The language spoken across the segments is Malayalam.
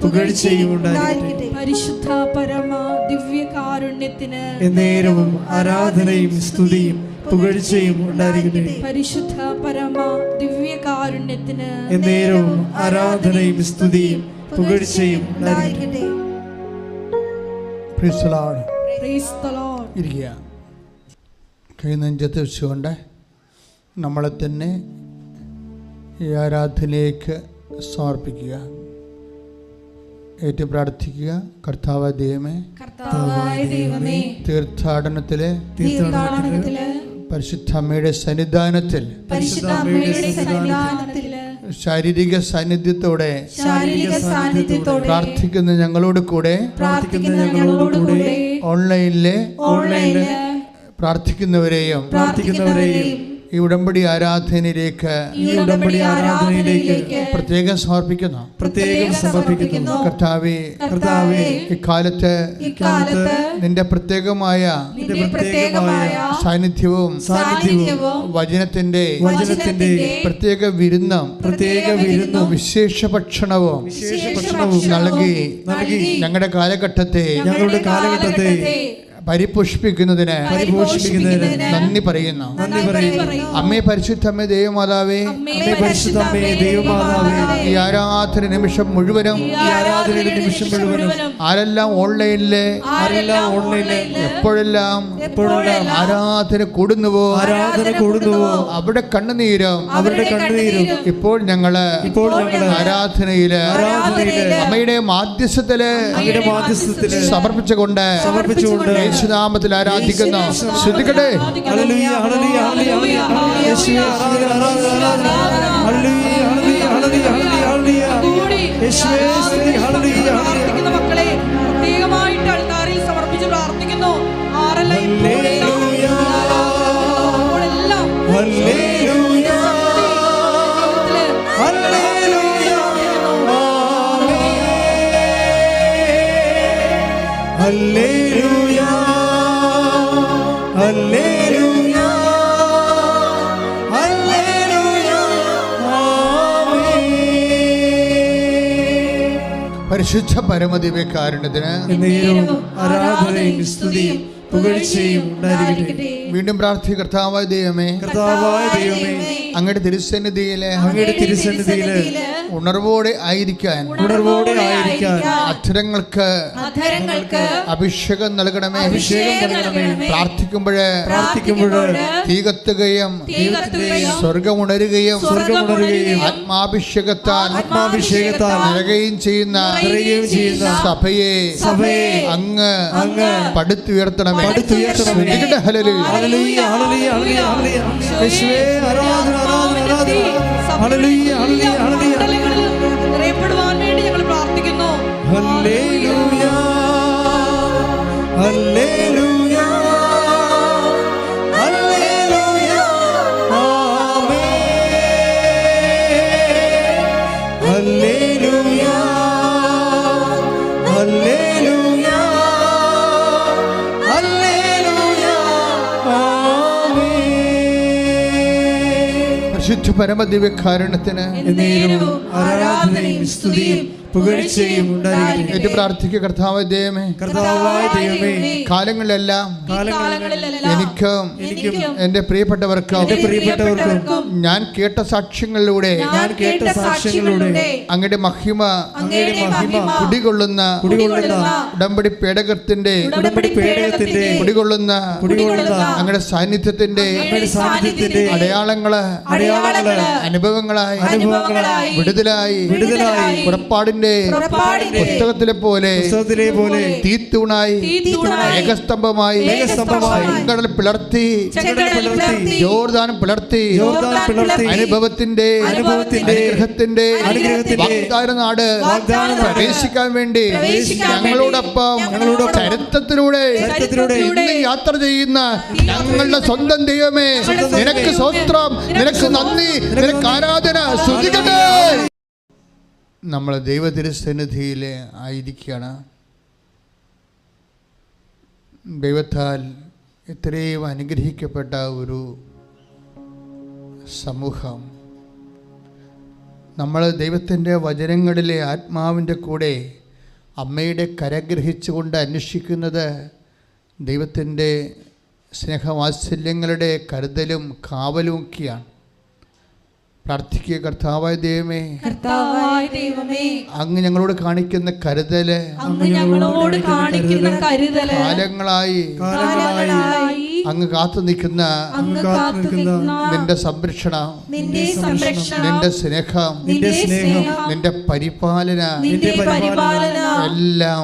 പുകഴ്ചയും ഉണ്ടായിരിക്കട്ടെ. പരിശുദ്ധ പരമ ദിവ്യകാരുണ്യത്തിന് എന്നേരവും ആരാധനയും സ്തുതിയും പുകഴ്ചയും ഉണ്ടായിരിക്കട്ടെ. പരിശുദ്ധ പരമ ദിവ്യകാരുണ്യത്തിന് എന്നേരവും ആരാധനയും സ്തുതിയും പുകഴ്ചയും ഉണ്ടായിരിക്കട്ടെ. Price the Lord. Price the Lord. ഇരിക്കുക. കൈ നെഞ്ചത്ത് വെച്ചുകൊണ്ട് നമ്മളെ തന്നെ ഈ ആരാധനയിലേക്ക് സമർപ്പിക്കുക. ഏറ്റു പ്രാർത്ഥിക്കുക. കർത്താവായ ദൈവമേ, തീർത്ഥാടനത്തിലെ പരിശുദ്ധ അമ്മയുടെ സന്നിധാനത്തിൽ ശാരീരിക സാന്നിധ്യത്തോടെ പ്രാർത്ഥിക്കുന്ന ഞങ്ങളോട് കൂടെ ഓൺലൈനിലെ പ്രാർത്ഥിക്കുന്നവരെയും ഈ ഉടമ്പടി ആരാധനയിലേക്ക് പ്രത്യേകം സമർപ്പിക്കുന്നു. കർത്താവേ, ഇക്കാലത്ത് നിന്റെ പ്രത്യേകമായ സാന്നിധ്യവും വചനത്തിന്റെ പ്രത്യേക വിരുന്നും വിശേഷ ഭക്ഷണവും നൽകി ഞങ്ങളുടെ കാലഘട്ടത്തെ പരിപോഷിപ്പിക്കുന്നതിന് നന്ദി പറയുന്നു. അമ്മേ പരിശുദ്ധമ്മേ ദൈവമാതാവേ, ഈ ആരാധന നിമിഷം മുഴുവനും ആരെല്ലാം ഓൺലൈനില് എപ്പോഴെല്ലാം ആരാധന കൂടുന്നുവോ അവിടെ കണ്ണുനീരും ഇപ്പോൾ ഞങ്ങള് ആരാധനയില് അമ്മയുടെ മാധ്യസ്ഥത്തില് സമർപ്പിച്ചുകൊണ്ട് യേശുനാമത്തിൽ ആരാധിക്കുന്നു. ശ്രദ്ധിക്കട്ടെ. മക്കളെ പ്രത്യേകമായിട്ട് അൾത്താരയിൽ സമർപ്പിച്ച് പ്രാർത്ഥിക്കുന്നു. പരിശുദ്ധ പരമദിവ്യകാരുണ്യത്തിന് ആരാധനയും സ്തുതിയും പുകഴ്ചയും ഉണ്ടായിരിക്കട്ടെ. വീണ്ടും പ്രാർത്ഥി. കർത്താവായ ദൈവമേ, അങ്ങയുടെ തിരുസന്നിധിയിലെ ഉണർവോടെ ആയിരിക്കാൻ അധരങ്ങൾക്ക് അഭിഷേകം നൽകണമേ. പ്രാർത്ഥിക്കുമ്പോഴേ തീ കത്തുകയും സ്വർഗമുണരുകയും ആത്മാഭിഷേകത്താൽ നിറയുകയും ചെയ്യുന്ന സഭയെ അങ്ങ് പടുത്തുയർത്തണമേ. അറിയപ്പെടുവാൻ വേണ്ടി ഞങ്ങൾ പ്രാർത്ഥിക്കുന്നു. ഹല്ലേലൂയ, ഹല്ലേലൂയ, ഹല്ലേലൂയ, ആമേൻ. ഹല്ലേലൂയ, ഹല്ലേലൂയ, ഹല്ലേലൂയ, ആമേൻ. പരിശുദ്ധ പരമദിവ്യകാരുണ്യത്തിന് ആരാധനയും സ്തുതിയും പുകഴ്ചയും ഉണ്ടായിരിക്കട്ടെ. ഏറ്റു പ്രാർത്ഥിക്കുക. കർത്താവായ ദൈവമേ, കാലങ്ങളിലെല്ലാം എനിക്കും എന്റെ പ്രിയപ്പെട്ടവർക്കും ഞാൻ കേട്ട സാക്ഷ്യങ്ങളിലൂടെ അങ്ങയുടെ മഹിമ കുടികൊള്ളുന്ന ഉടമ്പടി പേടകത്തിന്റെ കുടികൊള്ളുന്ന അങ്ങയുടെ സാന്നിധ്യത്തിന്റെ അനുഭവങ്ങളായി വിടുതലായി പുറപ്പാടിന്റെ പുസ്തകത്തിലെ പോലെ തീത്തൂണായി ഏകസ്തംഭമായി ചെങ്കടൽ പിളർത്തി യോർദാൻ പിളർത്തി അനുഭവത്തിന്റെ അനുഗ്രഹത്തിന്റെ വാഗ്ദാന നാട് പ്രവേശിക്കാൻ വേണ്ടി ഞങ്ങളോടൊപ്പം ചരിത്രത്തിലൂടെ ഇന്ന് യാത്ര ചെയ്യുന്ന ഞങ്ങളുടെ സ്വന്തം ദൈവമേ, നിനക്ക് സ്തോത്രം, നിനക്ക് നന്ദി, നിനക്ക് ആരാധന. സ്തുതിക്കട്ടെ. നമ്മൾ ദൈവതിരുസന്നിധിയിൽ ആയിരിക്കുകയാണ്. ദൈവത്താൽ ഇത്രയും അനുഗ്രഹിക്കപ്പെട്ട ഒരു സമൂഹം നമ്മൾ ദൈവത്തിൻ്റെ വചനങ്ങളിലെ ആത്മാവിൻ്റെ കൂടെ അമ്മയുടെ കരഗ്രഹിച്ചുകൊണ്ട് അന്വേഷിക്കുന്നത് ദൈവത്തിൻ്റെ സ്നേഹവാത്സല്യങ്ങളുടെ കരുതലും കാവലും ഒക്കെയാണ്. പ്രാർത്ഥിക്കുക, കർത്താവായ ദൈവമേ, കർത്താവായ ദൈവമേ, അങ്ങ് ഞങ്ങളോട് കാണിക്കുന്ന കരുതല്, അങ്ങ് ഞങ്ങളോട് കാണിക്കുന്ന കരുതല് കാലങ്ങളായി അങ്ങ് കാത്തു നിൽക്കുന്ന നിന്റെ സംരക്ഷണം, നിന്റെ സ്നേഹം, നിന്റെ പരിപാലന എല്ലാം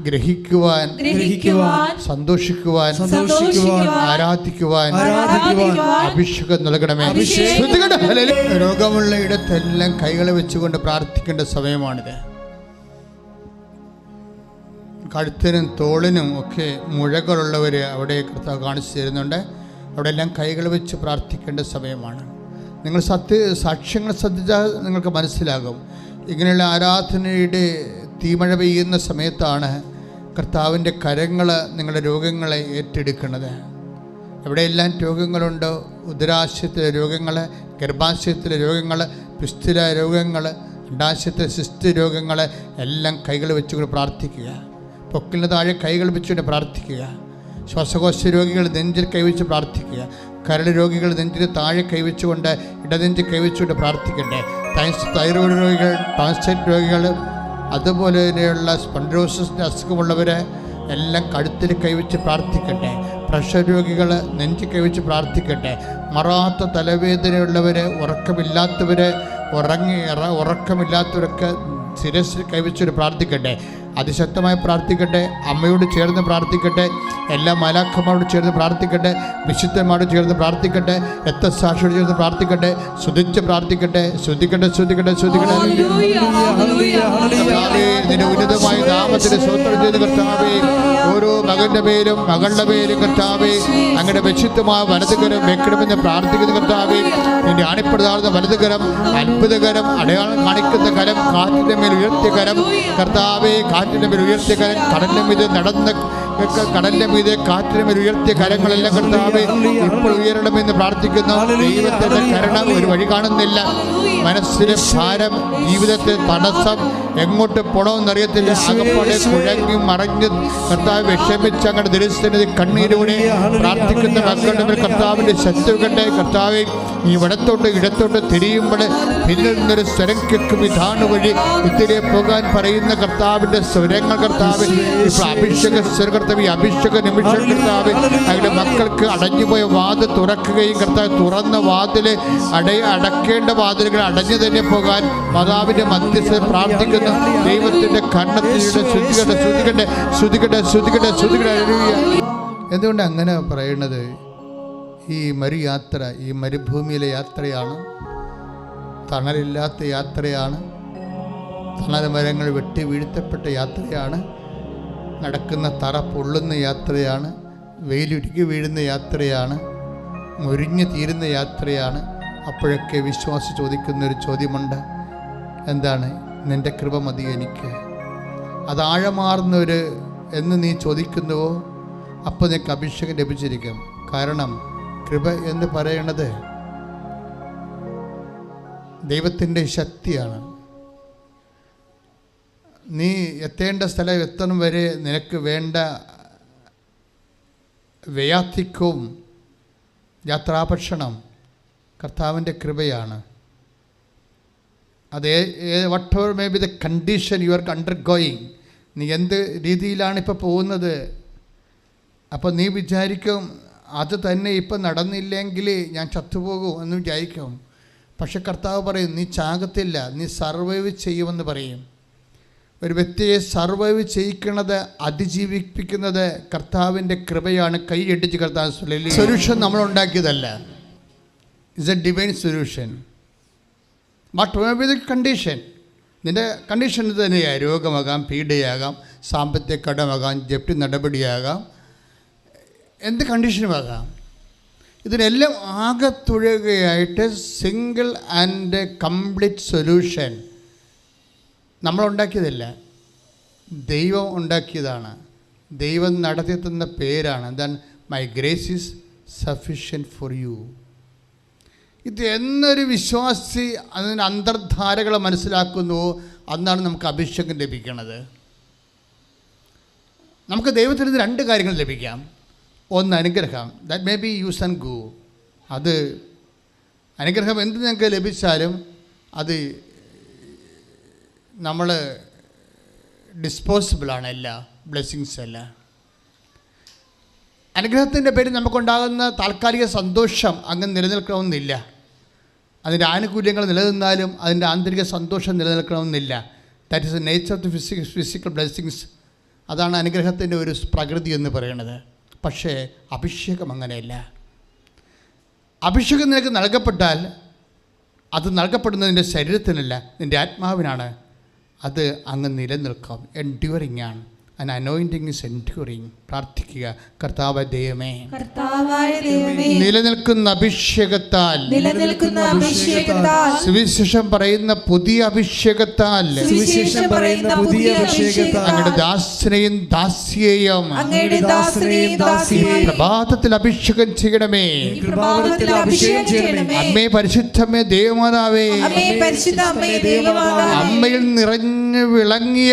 ഗ്രഹിക്കുവാൻ, സന്തോഷിക്കുവാൻ, ആരാധിക്കുവാൻ അഭിഷേകം നൽകണമേ. രോഗമുള്ള ഇടത്തെല്ലാം കൈകളെ വെച്ചുകൊണ്ട് പ്രാർത്ഥിക്കേണ്ട സമയമാണിത്. കഴുത്തിനും തോളിനും ഒക്കെ മുഴകളുള്ളവർ അവിടെ കർത്താവ് കാണിച്ചു തരുന്നുണ്ട്. അവിടെ എല്ലാം കൈകൾ വെച്ച് പ്രാർത്ഥിക്കേണ്ട സമയമാണ്. നിങ്ങൾ സാക്ഷ്യങ്ങൾ ശ്രദ്ധിച്ചാൽ നിങ്ങൾക്ക് മനസ്സിലാകും. ഇങ്ങനെയുള്ള ആരാധനയുടെ തീമഴ പെയ്യുന്ന സമയത്താണ് കർത്താവിൻ്റെ കരങ്ങൾ നിങ്ങളുടെ രോഗങ്ങളെ ഏറ്റെടുക്കുന്നത്. എവിടെയെല്ലാം രോഗങ്ങളുണ്ടോ, ഉദരാശയത്തിലെ രോഗങ്ങൾ, ഗർഭാശയത്തിലെ രോഗങ്ങൾ, പിസ്തുല രോഗങ്ങൾ, അണ്ടാശയത്തിലെ സിസ്റ്റ് രോഗങ്ങൾ എല്ലാം കൈകൾ വെച്ചുകൊണ്ട് പ്രാർത്ഥിക്കുക. പൊക്കിലിന് താഴെ കൈകൾ വെച്ചുകൊണ്ട് പ്രാർത്ഥിക്കുക. ശ്വാസകോശ രോഗികൾ നെഞ്ചിൽ കൈവച്ച് പ്രാർത്ഥിക്കുക. കരൾ രോഗികൾ നെഞ്ചിന് താഴെ കൈവച്ചുകൊണ്ട് ഇടനെഞ്ചിൽ കൈവച്ചുകൊണ്ട് പ്രാർത്ഥിക്കട്ടെ. തൈറോയ്ഡ് രോഗികൾ, ട്രാൻസ്പ്ലാന്റ് രോഗികൾ, അതുപോലെ തന്നെയുള്ള സ്പോണ്ടിലോസിസിൻ്റെ അസുഖമുള്ളവർ എല്ലാം കഴുത്തിൽ കൈവച്ച് പ്രാർത്ഥിക്കട്ടെ. പ്രഷർ രോഗികൾ നെഞ്ച് കൈവച്ച് പ്രാർത്ഥിക്കട്ടെ. മറാത്ത തലവേദനയുള്ളവർ, ഉറക്കമില്ലാത്തവരൊക്കെ ശിരസിൽ കൈവച്ചൊരു പ്രാർത്ഥിക്കട്ടെ. അതിശക്തമായി പ്രാർത്ഥിക്കട്ടെ. അമ്മയോട് ചേർന്ന് പ്രാർത്ഥിക്കട്ടെ. എല്ലാ മാലാഖമാരോട് ചേർന്ന് പ്രാർത്ഥിക്കട്ടെ. വിശുദ്ധന്മാരോട് ചേർന്ന് പ്രാർത്ഥിക്കട്ടെ. രക്തസാക്ഷിയോട് ചേർന്ന് പ്രാർത്ഥിക്കട്ടെ. സ്തുതിച്ച് പ്രാർത്ഥിക്കട്ടെ. ശ്രുതിക്കട്ടെ. നിന്റെ ഉന്നതമായ നാമത്തിന് സ്തോത്രം ചെയ്ത് കർത്താവേ, ഓരോ മകൻ്റെ പേരും മകളുടെ പേരും കർത്താവേ അങ്ങനെ വിശുദ്ധമായ വലതുകരം വെക്കണമെന്ന് പ്രാർത്ഥിക്കുന്ന കർത്താവേ, നിന്റെ അണിപ്പെടുത്താവുന്ന വലതുകരം, അത്ഭുതകരം, അടയാളം കാണിക്കുന്ന കരം, കാറ്റിൻ്റെ മേൽ ഉയർത്തിയ കരം കർത്താവേ, കാറ്റിൻ്റെ മേൽ ഉയർത്തിയ കരം, കടലിൻ്റെ മീതെ കാറ്റിൻ്റെ മേൽ ഉയർത്തിയ കരങ്ങളെല്ലാം കർത്താവേ ഇപ്പോൾ ഉയരണമെന്ന് പ്രാർത്ഥിക്കുന്നു. ദൈവത്തിൻ്റെ കരണം ഒരു വഴി കാണുന്നില്ല. മനസ്സിലെ ഭാരം, ജീവിതത്തിൽ തടസ്സം, എങ്ങോട്ട് പോണമെന്നറിയത്തില്ല. അകപ്പാടെ കുഴങ്ങി മറഞ്ഞ് കർത്താവ് വിഷമിച്ച് അങ്ങയുടെ ദരിദ്രസ്ഥിതി കണ്ണീരോടെ പ്രാർത്ഥിക്കുന്ന മക്കളുടെ മേൽ കർത്താവിൻ്റെ ശത്രുക്കളുടെ കർത്താവെ ഈ വടത്തോട്ട് ഇടത്തോട്ട് തിരിയുമ്പോൾ പിന്നിൽ നിന്നൊരു സ്വരം കേൾക്കും. ഇതാണ് വഴി, ഇതിലെ പോകാൻ പറയുന്ന കർത്താവിൻ്റെ സ്വരങ്ങൾ കർത്താവ് ഇപ്പോൾ അഭിഷേക സ്വരകർത്താവ്, ഈ അഭിഷേക നിമിഷം കർത്താവ് അവരുടെ മക്കൾക്ക് അടഞ്ഞുപോയ വാതിൽ തുറക്കുകയും കർത്താവ് തുറന്ന വാതിൽ അടക്കേണ്ട വാതിലുകൾ അടഞ്ഞു തന്നെ പോകാൻ മാതാവിൻ്റെ മധ്യസ്ഥ പ്രാർത്ഥിക്കുന്നു. ദൈവത്തിൻ്റെ കണ്ണത്തിലൂടെ ശ്രുതികട്ടെ. എന്തുകൊണ്ട് അങ്ങനെ പറയുന്നത്? ഈ മരുയാത്ര, ഈ മരുഭൂമിയിലെ യാത്രയാണ്. തണലില്ലാത്ത യാത്രയാണ്. തണൽ മരങ്ങൾ വെട്ടി വീഴ്ത്തപ്പെട്ട യാത്രയാണ്. നടക്കുന്ന തറ പൊള്ളുന്ന യാത്രയാണ്. വെയിലുരുക്കി വീഴുന്ന യാത്രയാണ്. മുരിഞ്ഞു തീരുന്ന യാത്രയാണ്. അപ്പോഴൊക്കെ വിശ്വാസി ചോദിക്കുന്നൊരു ചോദ്യമുണ്ട്. എന്താണ്? നിൻ്റെ കൃപ മതി എനിക്ക്. അത് ആഴമാർന്നൊരു എന്ന് നീ ചോദിക്കുന്നുവോ അപ്പോൾ നിനക്ക് അഭിഷേകം ലഭിച്ചിരിക്കും. കാരണം കൃപ എന്ന് പറയുന്നത് ദൈവത്തിൻ്റെ ശക്തിയാണ്. നീ എത്തേണ്ട സ്ഥലം എത്തണം വരെ നിനക്ക് വേണ്ട വ്യയാധിക്യവും യാത്രാഭക്ഷണം കർത്താവിൻ്റെ കൃപയാണ്. അത് whatever may be the condition you are undergoing, നീ എന്ത് രീതിയിലാണ് ഇപ്പോൾ പോകുന്നത്. അപ്പോൾ നീ വിചാരിക്കും അത് തന്നെ ഇപ്പം നടന്നില്ലെങ്കിൽ ഞാൻ ചത്തുപോകും എന്ന് വിചാരിക്കും. പക്ഷെ കർത്താവ് പറയും നീ ചാകത്തില്ല, നീ സർവൈവ് ചെയ്യുമെന്ന് പറയും. ഒരു വ്യക്തിയെ സർവൈവ് ചെയ്യിക്കുന്നത്, അതിജീവിപ്പിക്കുന്നത് കർത്താവിൻ്റെ കൃപയാണ്. കൈയടിച്ച് കർത്താവ് സൊല്യൂഷൻ നമ്മൾ ഉണ്ടാക്കിയതല്ല. It's a divine solution. But may be the condition, നിൻ്റെ കണ്ടീഷൻ തന്നെയാണ്. രോഗമാകാം, പീഡയാകാം, സാമ്പത്തിക കടമാകാം, ജപ്തി നടപടിയാകാം, എന്ത് കണ്ടീഷനുമാകാം. ഇതിനെല്ലാം ആകത്തുഴകയായിട്ട് സിംഗിൾ ആൻഡ് കംപ്ലീറ്റ് സൊല്യൂഷൻ നമ്മളുണ്ടാക്കിയതല്ല, ദൈവം ഉണ്ടാക്കിയതാണ്. ദൈവം നടത്തി തന്ന പേരാണ്. എന്താണ്? My grace is sufficient for you. ഇത് എന്നൊരു വിശ്വാസി അതിൻ്റെ അന്തർധാരകളെ മനസ്സിലാക്കുന്നുവോ അന്നാണ് നമുക്ക് അഭിഷേകം ലഭിക്കുന്നത്. നമുക്ക് ദൈവത്തിൽ നിന്ന് 2 കാര്യങ്ങൾ ലഭിക്കാം. ഒന്ന് അനുഗ്രഹം, that may be use and go. അത് അനുഗ്രഹം എന്ത് നിങ്ങൾക്ക് ലഭിച്ചാലും അത് നമ്മൾ ഡിസ്പോസിബിളാണ്, എല്ലാ ബ്ലെസ്സിങ്സ് അല്ല. അനുഗ്രഹത്തിൻ്റെ പേരിൽ നമുക്കുണ്ടാകുന്ന താൽക്കാലിക സന്തോഷം അങ്ങ് നിലനിൽക്കണമെന്നില്ല. അതിൻ്റെ ആനുകൂല്യങ്ങൾ നിലനിന്നാലും അതിൻ്റെ ആന്തരിക സന്തോഷം നിലനിൽക്കണമെന്നില്ല. That is the nature of the physical blessings. അതാണ് അനുഗ്രഹത്തിൻ്റെ ഒരു പ്രകൃതി എന്ന് പറയുന്നത്. പക്ഷേ അഭിഷേകം അങ്ങനെയല്ല. അഭിഷേകം നിനക്ക് നൽകപ്പെട്ടാൽ അത് നൽകപ്പെടുന്നത് നിൻ്റെ ശരീരത്തിനല്ല, നിൻ്റെ ആത്മാവിനാണ്. അത് അങ്ങ് നിലനിൽക്കാം, എൻഡ്യൂറിങ് ആണ്. An anointing is enduring. പ്രാർത്ഥിക്കുക, കർത്താവായ ദൈവമേ, നിലനിൽക്കുന്ന അഭിഷേകത്താൽ, സുവിശേഷം പറയുന്ന പുതിയ അഭിഷേകത്താൽ, അങ്ങയുടെ ദാസനെയും ദാസിയെയും പ്രഭാതത്തിൽ അഭിഷേകം ചെയ്യണമേ. അമ്മേ, പരിശുദ്ധമേ, ദേവമാതാവേ, അമ്മയിൽ നിറഞ്ഞു വിളങ്ങിയ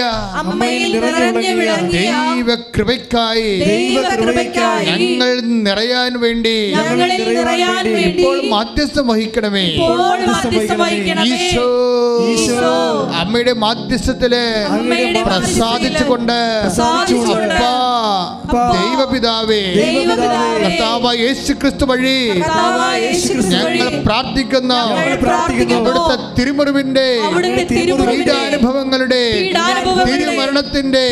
ദൈവകൃപയ്ക്കായി ഞങ്ങൾ നിറയാൻ വേണ്ടി ഇപ്പോൾ മധ്യസ്ഥം വഹിക്കണമേ. ഈശോ അമ്മയുടെ മധ്യസ്ഥത്തില് പ്രസാദിച്ചുകൊണ്ട് അപ്പാ ദൈവപിതാവേ, കർത്താവായ യേശുക്രിസ്തു വഴി ഞങ്ങൾ പ്രാർത്ഥിക്കുന്ന അവിടുത്തെ തിരുമുറിവിന്റെ പീഡാനുഭവങ്ങളുടെ തിരുമരണത്തിന്റെ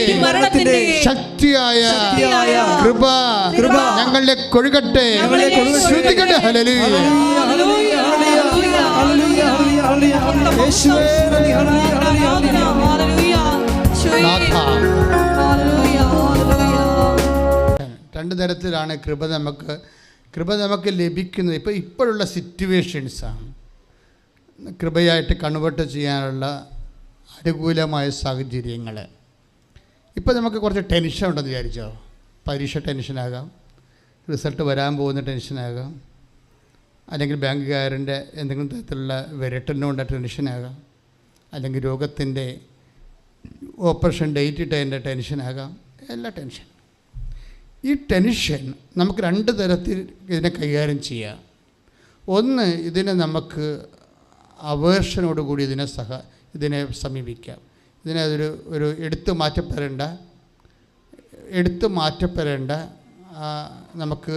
ശക്തിയായ കൃപ ഞങ്ങളുടെ കൊഴുകട്ടെ. ശ്രദ്ധിക്കട്ടെ. ഹല്ലേലൂയ. രണ്ട് തരത്തിലാണ് കൃപ നമുക്ക് ലഭിക്കുന്നത്. ഇപ്പോഴുള്ള സിറ്റുവേഷൻസാണ് കൃപയായിട്ട് കൺവേർട്ട് ചെയ്യാനുള്ള അനുകൂലമായ സാഹചര്യങ്ങൾ. ഇപ്പോൾ നമുക്ക് കുറച്ച് ടെൻഷൻ ഉണ്ടെന്ന് വിചാരിച്ചോ. പരീക്ഷ ടെൻഷനാകാം, റിസൾട്ട് വരാൻ പോകുന്ന ടെൻഷനാകാം, അല്ലെങ്കിൽ ബാങ്കുകാരൻ്റെ എന്തെങ്കിലും തരത്തിലുള്ള വിരട്ടലിനുകൊണ്ട് ടെൻഷനാകാം, അല്ലെങ്കിൽ രോഗത്തിൻ്റെ ഓപ്പറേഷൻ ഡേറ്റ് ഇട്ടതിൻ്റെ ടെൻഷനാകാം. എല്ലാ ടെൻഷൻ. ഈ ടെൻഷൻ നമുക്ക് 2 തരത്തിൽ ഇതിനെ കൈകാര്യം ചെയ്യാം. ഒന്ന്, ഇതിനെ നമുക്ക് അവേർഷനോടുകൂടി ഇതിനെ സമീപിക്കാം. ഇതിനെ ഒരു എടുത്തു മാറ്റപ്പെടേണ്ട നമുക്ക്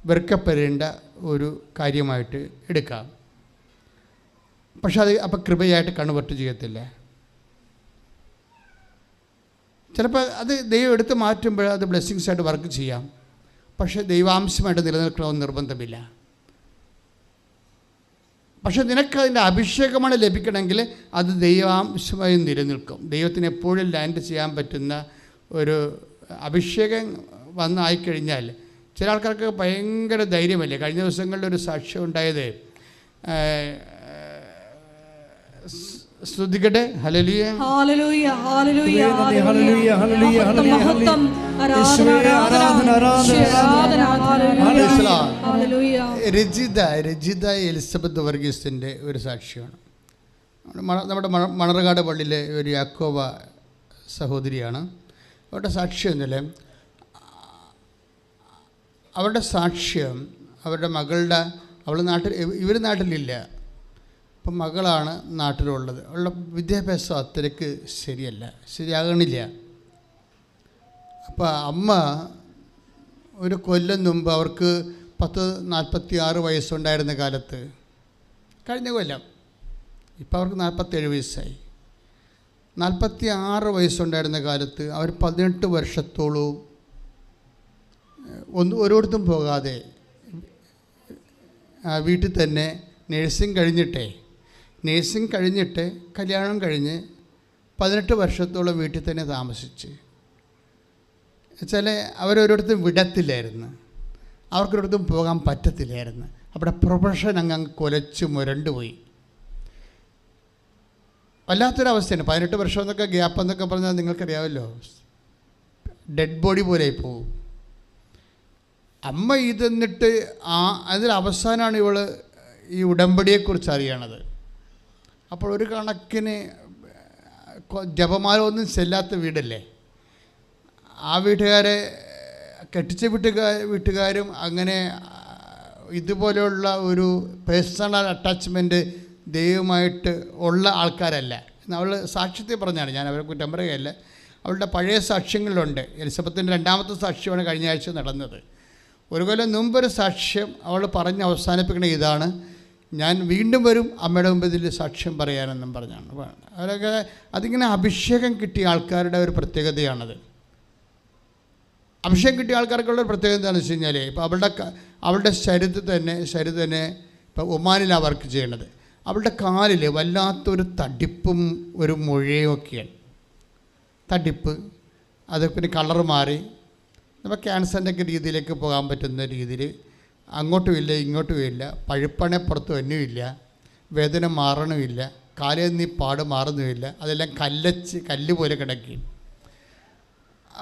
വെറുക്കപ്പെടേണ്ട ഒരു കാര്യമായിട്ട് എടുക്കാം. പക്ഷെ അത് അപ്പം കൃപയായിട്ട് കൺവേർട്ട് ചെയ്യത്തില്ല. ചിലപ്പോൾ അത് ദൈവം എടുത്ത് മാറ്റുമ്പോൾ അത് ബ്ലെസ്സിങ്സായിട്ട് വർക്ക് ചെയ്യാം. പക്ഷേ ദൈവാംശമായിട്ട് നിലനിൽക്കണമെന്ന് നിർബന്ധമില്ല. പക്ഷെ നിനക്കതിൻ്റെ അഭിഷേകമാണ് ലഭിക്കണമെങ്കിൽ അത് ദൈവാംശമായി നിലനിൽക്കും. ദൈവത്തിന് എപ്പോഴും ലാൻഡ് ചെയ്യാൻ പറ്റുന്ന ഒരു അഭിഷേകം വന്നായിക്കഴിഞ്ഞാൽ ചില ആൾക്കാർക്ക് ഭയങ്കര ധൈര്യമല്ലേ. കഴിഞ്ഞ ദിവസങ്ങളിലൊരു സാക്ഷ്യം ഉണ്ടായത്, സ്തുതിക്കട്ടെ. ഹല്ലേലൂയ, ഹല്ലേലൂയ, ഹല്ലേലൂയ, ഹല്ലേലൂയ, ഹല്ലേലൂയ, മഹത്വം, രജിത എലിസബത്ത് വർഗീസിൻ്റെ ഒരു സാക്ഷിയാണ്. നമ്മുടെ മണർകാട് പള്ളിയിലെ ഒരു യാക്കോബ സഹോദരിയാണ്. അവരുടെ സാക്ഷ്യം എന്നല്ലേ, അവരുടെ സാക്ഷ്യം അവരുടെ മകളുടെ ഇവർ നാട്ടിലില്ല, അപ്പം മകളാണ് നാട്ടിലുള്ളത്. അവളുടെ വിദ്യാഭ്യാസം അത്രയ്ക്ക് ശരിയാകണില്ല. അപ്പോൾ അമ്മ ഒരു കൊല്ലം മുമ്പ് അവർക്ക് 46 വയസ്സുണ്ടായിരുന്ന കാലത്ത്, കഴിഞ്ഞ കൊല്ലം, ഇപ്പോൾ അവർക്ക് 47 വയസ്സായി. 46 വയസ്സുണ്ടായിരുന്ന കാലത്ത് അവർ 18 വർഷത്തോളവും ഒരിടത്തും പോകാതെ വീട്ടിൽ തന്നെ നേഴ്സിംഗ് കഴിഞ്ഞിട്ട് കല്യാണം കഴിഞ്ഞ് 18 വർഷത്തോളം വീട്ടിൽ തന്നെ താമസിച്ച്. വെച്ചാൽ അവരൊരിടത്തും വിടത്തില്ലായിരുന്നു, അവർക്കൊരിടത്തും പോകാൻ പറ്റത്തില്ലായിരുന്നു. അവിടെ പ്രൊഫഷൻ അങ്ങ് കൊലച്ച് മുരണ്ടുപോയി. വല്ലാത്തൊരവസ്ഥയാണ്. 18 വർഷം എന്നൊക്കെ ഗ്യാപ്പ് എന്നൊക്കെ പറഞ്ഞാൽ നിങ്ങൾക്കറിയാമല്ലോ, ഡെഡ് ബോഡി പോലെ പോകും. അമ്മ ഇതെന്നിട്ട് അതിൽ അവസാനമാണ് ഇവൾ ഈ ഉടമ്പടിയെക്കുറിച്ച് അറിയണത്. അപ്പോൾ ഒരു കണക്കിന് ജപമാല ഒന്നും ചെല്ലാത്ത വീടല്ലേ, ആ വീട്ടുകാരെ കെട്ടിച്ച വീട്ടുകാരും അങ്ങനെ ഇതുപോലെയുള്ള ഒരു പേഴ്സണൽ അറ്റാച്ച്മെൻറ്റ് ദൈവമായിട്ട് ഉള്ള ആൾക്കാരല്ല. അവൾ സാക്ഷ്യത്തെ പറഞ്ഞാണ്, ഞാൻ അവരെ കുറ്റം പറയുകയല്ല. അവളുടെ പഴയ സാക്ഷ്യങ്ങളിലുണ്ട്. എലിസബത്തിൻ്റെ 2ാമത്തെ സാക്ഷ്യമാണ് കഴിഞ്ഞ ആഴ്ച നടന്നത്. ഒരു കൊല്ലം മുമ്പൊരു സാക്ഷ്യം അവൾ പറഞ്ഞ് അവസാനിപ്പിക്കണ ഇതാണ്, ഞാൻ വീണ്ടും വരും അമ്മയുടെ മുമ്പിൽ സാക്ഷ്യം പറയാനെന്നും പറഞ്ഞാണ്. അവരൊക്കെ അതിങ്ങനെ അഭിഷേകം കിട്ടിയ ആൾക്കാരുടെ ഒരു പ്രത്യേകതയാണത്. അഭിഷേകം കിട്ടിയ ആൾക്കാർക്കുള്ള ഒരു പ്രത്യേകത എന്താണെന്ന് വെച്ച് കഴിഞ്ഞാൽ, ഇപ്പോൾ അവളുടെ ശരീരത്തിൽ തന്നെ ഇപ്പോൾ ഒമാനിലാണ് വർക്ക് ചെയ്യണത്. അവളുടെ കാലിൽ വല്ലാത്തൊരു തടിപ്പും ഒരു മുഴയും ഒക്കെയാണ്. തടിപ്പ്, അത് പിന്നെ കളർ മാറി നമ്മൾ ക്യാൻസറിൻ്റെ ഒക്കെ രീതിയിലേക്ക് പോകാൻ പറ്റുന്ന രീതിയിൽ അങ്ങോട്ടും ഇല്ല ഇങ്ങോട്ടും ഇല്ല, പഴുപ്പണെ പുറത്ത് തന്നെയുമില്ല, വേദന മാറണമില്ല, കാലേന്നീ പാട് മാറുന്നുമില്ല, അതെല്ലാം കല്ല് പോലെ കിടക്കുകയും.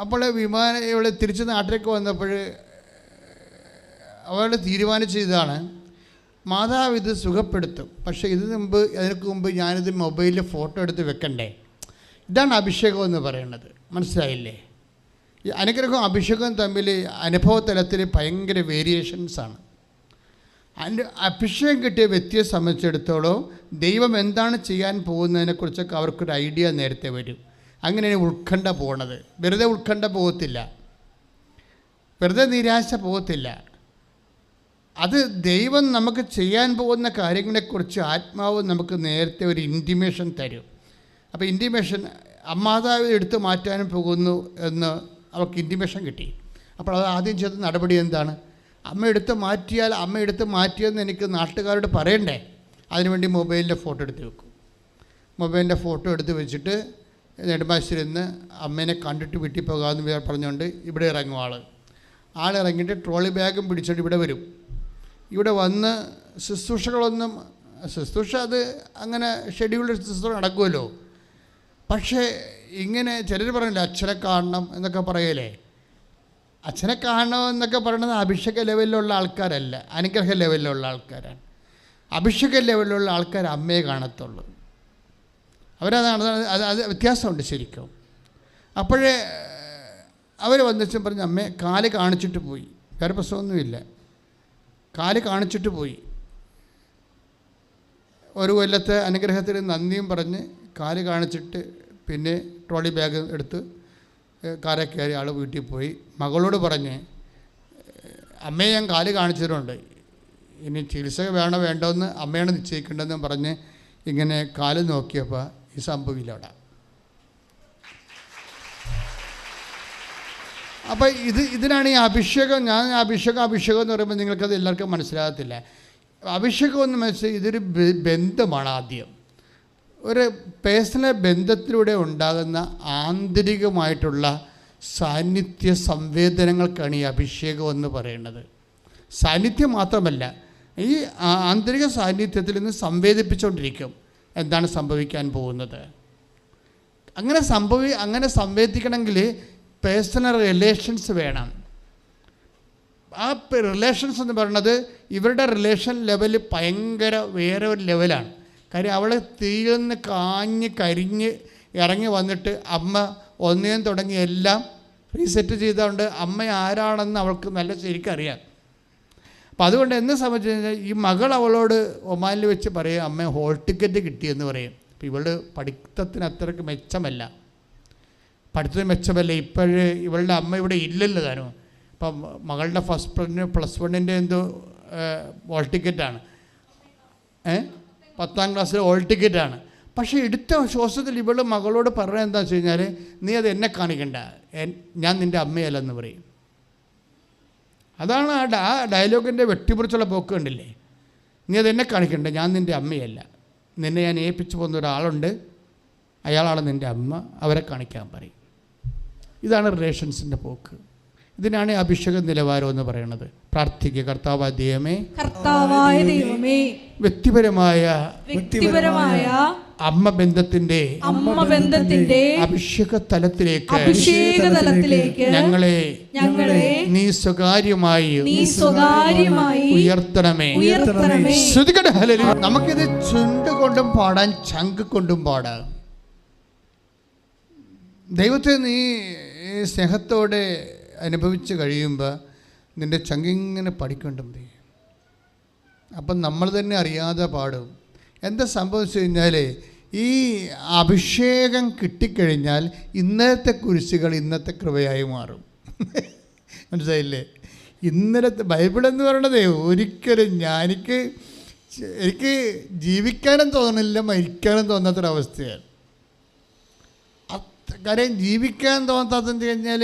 അപ്പോൾ ഇവൾ തിരിച്ച് നാട്ടിലേക്ക് വന്നപ്പോൾ അവൾ തീരുമാനിച്ചതാണ്, മാതാവ് ഇത് സുഖപ്പെടുത്തും, പക്ഷേ അതിനു മുമ്പ് ഞാനിത് മൊബൈലിൽ ഫോട്ടോ എടുത്ത് വെക്കണ്ടേ. ഇതാണ് അഭിഷേകം എന്ന് പറയുന്നത്. മനസ്സിലായില്ലേ? ഈ അനുഗ്രഹവും അഭിഷേകവും തമ്മിൽ അനുഭവതലത്തിൽ ഭയങ്കര വേരിയേഷൻസാണ്. അഭിഷേകം കിട്ടിയ വ്യക്തിയെ സംബന്ധിച്ചിടത്തോളം ദൈവം എന്താണ് ചെയ്യാൻ പോകുന്നതിനെക്കുറിച്ചൊക്കെ അവർക്കൊരു ഐഡിയ നേരത്തെ വരും. അങ്ങനെയാണ് ഉത്കണ്ഠ പോകണത്. വെറുതെ ഉത്കണ്ഠ പോകത്തില്ല, വെറുതെ നിരാശ പോകത്തില്ല. അത് ദൈവം നമുക്ക് ചെയ്യാൻ പോകുന്ന കാര്യങ്ങളെക്കുറിച്ച് ആത്മാവ് നമുക്ക് നേരത്തെ ഒരു ഇൻറ്റിമേഷൻ തരും. അപ്പോൾ ഇൻറ്റിമേഷൻ മാതാവ് എടുത്തു മാറ്റാനും പോകുന്നു എന്ന് അവർക്ക് ഇൻറ്റിമേഷൻ കിട്ടി. അപ്പോൾ അത് ആദ്യം ചെയ്ത നടപടി എന്താണ്? അമ്മ എടുത്ത് മാറ്റിയെന്ന് എനിക്ക് നാട്ടുകാരോട് പറയണ്ടേ. അതിനുവേണ്ടി മൊബൈലിൻ്റെ ഫോട്ടോ എടുത്ത് വെക്കും. മൊബൈലിൻ്റെ ഫോട്ടോ എടുത്ത് വെച്ചിട്ട് നെടുമ്പാശ്ശേരിന്ന് അമ്മേനെ കണ്ടിട്ട് വീട്ടിൽ പോകാമെന്ന് പറഞ്ഞുകൊണ്ട് ഇവിടെ ഇറങ്ങും ആൾ ഇറങ്ങിയിട്ട് ട്രോളി ബാഗും പിടിച്ചിട്ട് ഇവിടെ വരും. ഇവിടെ വന്ന് ശുശ്രൂഷ അത് അങ്ങനെ ഷെഡ്യൂൾഡ് ശുശ്രൂഷ നടക്കുമല്ലോ. പക്ഷേ ഇങ്ങനെ ചിലർ പറയില്ല അച്ഛനെ കാണണം എന്നൊക്കെ പറയലേ. അച്ഛനെ കാണണം എന്നൊക്കെ പറയുന്നത് അഭിഷേക ലെവലിലുള്ള ആൾക്കാരല്ല, അനുഗ്രഹ ലെവലിലുള്ള ആൾക്കാരാണ്. അഭിഷേക ലെവലിലുള്ള ആൾക്കാർ അമ്മയെ കാണത്തുള്ളൂ. അവരതാണ് അത് വ്യത്യാസമുണ്ട് ശരിക്കും. അപ്പോഴേ അവർ വന്നിച്ചും പറഞ്ഞ് അമ്മേ കാല് കാണിച്ചിട്ട് പോയി, വേറെ പ്രശ്നമൊന്നുമില്ല, കാല് കാണിച്ചിട്ട് പോയി. ഒരു കൊല്ലത്തെ അനുഗ്രഹത്തിന് നന്ദിയും പറഞ്ഞ് കാല് കാണിച്ചിട്ട് പിന്നെ ട്രോളി ബാഗ് എടുത്ത് കാറെ കയറി ആൾ വീട്ടിൽ പോയി. മകളോട് പറഞ്ഞ് അമ്മയെ ഞാൻ കാല് കാണിച്ചിട്ടുണ്ട്, ഇനി ചികിത്സ വേണോ വേണ്ടോയെന്ന് അമ്മയാണ് നിശ്ചയിക്കേണ്ടതെന്ന് പറഞ്ഞ് ഇങ്ങനെ കാല് നോക്കിയപ്പോൾ ഈ സംഭവമില്ല അവിടെ. അപ്പോൾ ഇതിനാണ് ഈ അഭിഷേകം. ഞാൻ അഭിഷേകം എന്ന് പറയുമ്പോൾ നിങ്ങൾക്കത് എല്ലാവർക്കും മനസ്സിലാകത്തില്ല. അഭിഷേകം എന്ന് വെച്ചാൽ ഇതൊരു ബന്ധമാണ്. ആദ്യം ഒരു പേഴ്സണൽ ബന്ധത്തിലൂടെ ഉണ്ടാകുന്ന ആന്തരികമായിട്ടുള്ള സാന്നിധ്യ സംവേദനങ്ങൾക്കാണ് ഈ അഭിഷേകം എന്ന് പറയുന്നത്. സാന്നിധ്യം മാത്രമല്ല, ഈ ആന്തരിക സാന്നിധ്യത്തിൽ നിന്ന് സംവേദിപ്പിച്ചുകൊണ്ടിരിക്കും എന്താണ് സംഭവിക്കാൻ പോകുന്നത്. അങ്ങനെ സംവേദിക്കണമെങ്കിൽ പേഴ്സണൽ റിലേഷൻസ് വേണം. ആ റിലേഷൻസ് എന്ന് പറയുന്നത് ഇവരുടെ റിലേഷൻ ലെവൽ ഭയങ്കര വേറെ ഒരു ലെവലാണ്. കാര്യം അവൾ തീയിൽ നിന്ന് കരിഞ്ഞ് ഇറങ്ങി വന്നിട്ട് അമ്മ ഒന്നേം തുടങ്ങി എല്ലാം റീസെറ്റ് ചെയ്തുകൊണ്ട് അമ്മ ആരാണെന്ന് അവൾക്ക് നല്ല ശരിക്കറിയാം. അപ്പം അതുകൊണ്ട് എന്നെ സംബന്ധിച്ച് കഴിഞ്ഞാൽ ഈ മകൾ അവളോട് ഒമാനിൽ വെച്ച് പറയും അമ്മ ഹോൾ ടിക്കറ്റ് കിട്ടിയെന്ന് പറയും. അപ്പോൾ ഇവളുടെ പഠിത്തത്തിന് അത്രയ്ക്ക് മെച്ചമല്ല, ഇപ്പോഴേ ഇവളുടെ അമ്മ ഇവിടെ ഇല്ലല്ലോ താനും. അപ്പം മകളുടെ +1 എന്തോ ഹോൾ ടിക്കറ്റാണ്, 10ാം ക്ലാസ്സിൽ ഹോൾ ടിക്കറ്റാണ്. പക്ഷേ എടുത്ത ശ്വാസത്തിൽ ഇവളുടെ മകളോട് പറഞ്ഞത് എന്താണെന്ന് വെച്ച് കഴിഞ്ഞാൽ നീ അത് എന്നെ കാണിക്കണ്ട, ഞാൻ നിൻ്റെ അമ്മയല്ലെന്ന് പറയും. അതാണ് ആ ഡയലോഗിൻ്റെ വെട്ടിമുറിച്ചുള്ള പോക്ക് കണ്ടില്ലേ. നീ അതെന്നെ കാണിക്കണ്ട, ഞാൻ നിൻ്റെ അമ്മയല്ല, നിന്നെ ഞാൻ ഏൽപ്പിച്ചു പോകുന്ന ഒരാളുണ്ട്, അയാളാണ് നിൻ്റെ അമ്മ, അവരെ കാണിക്കാൻ പറയും. ഇതാണ് റിലേഷൻസിൻ്റെ പോക്ക്. ഇതിനാണ് അഭിഷേക നിലവാരം എന്ന് പറയുന്നത്. പ്രാർത്ഥിക്കുക. കർത്താവായ ദൈവമേ, കർത്താവായ ദൈവമേ, വ്യക്തിപരമായ അമ്മ ബന്ധത്തിന്റെ അഭിഷേക തലത്തിലേക്ക് ഞങ്ങളെ നീ സ്വകാര്യമായി ഉയർത്തണമേ. ശ്രുതികട ഹല്ലേലൂയ. നമുക്കിത് ചുണ്ട് കൊണ്ടും പാടാൻ, ചങ്ക് കൊണ്ടും പാടാം. ദൈവത്തെ നീ സ്നേഹത്തോടെ അനുഭവിച്ച് കഴിയുമ്പോൾ നിൻ്റെ ചങ്കിങ്ങനെ പഠിക്കൊണ്ടും അപ്പം നമ്മൾ തന്നെ അറിയാതെ പാടും. എന്താ സംഭവിച്ചു കഴിഞ്ഞാൽ ഈ അഭിഷേകം കിട്ടിക്കഴിഞ്ഞാൽ ഇന്നത്തെ കുരിശുകൾ ഇന്നത്തെ കൃപയായി മാറും. മനസ്സിലായില്ലേ? ഇന്നലത്തെ ബൈബിളെന്ന് പറയണത് ഒരിക്കലും എനിക്ക് ജീവിക്കാനും തോന്നുന്നില്ല, മരിക്കാനും തോന്നാത്തൊരവസ്ഥയാണ്. കാര്യം ജീവിക്കാൻ തോന്നാത്തതെന്ന് കഴിഞ്ഞാൽ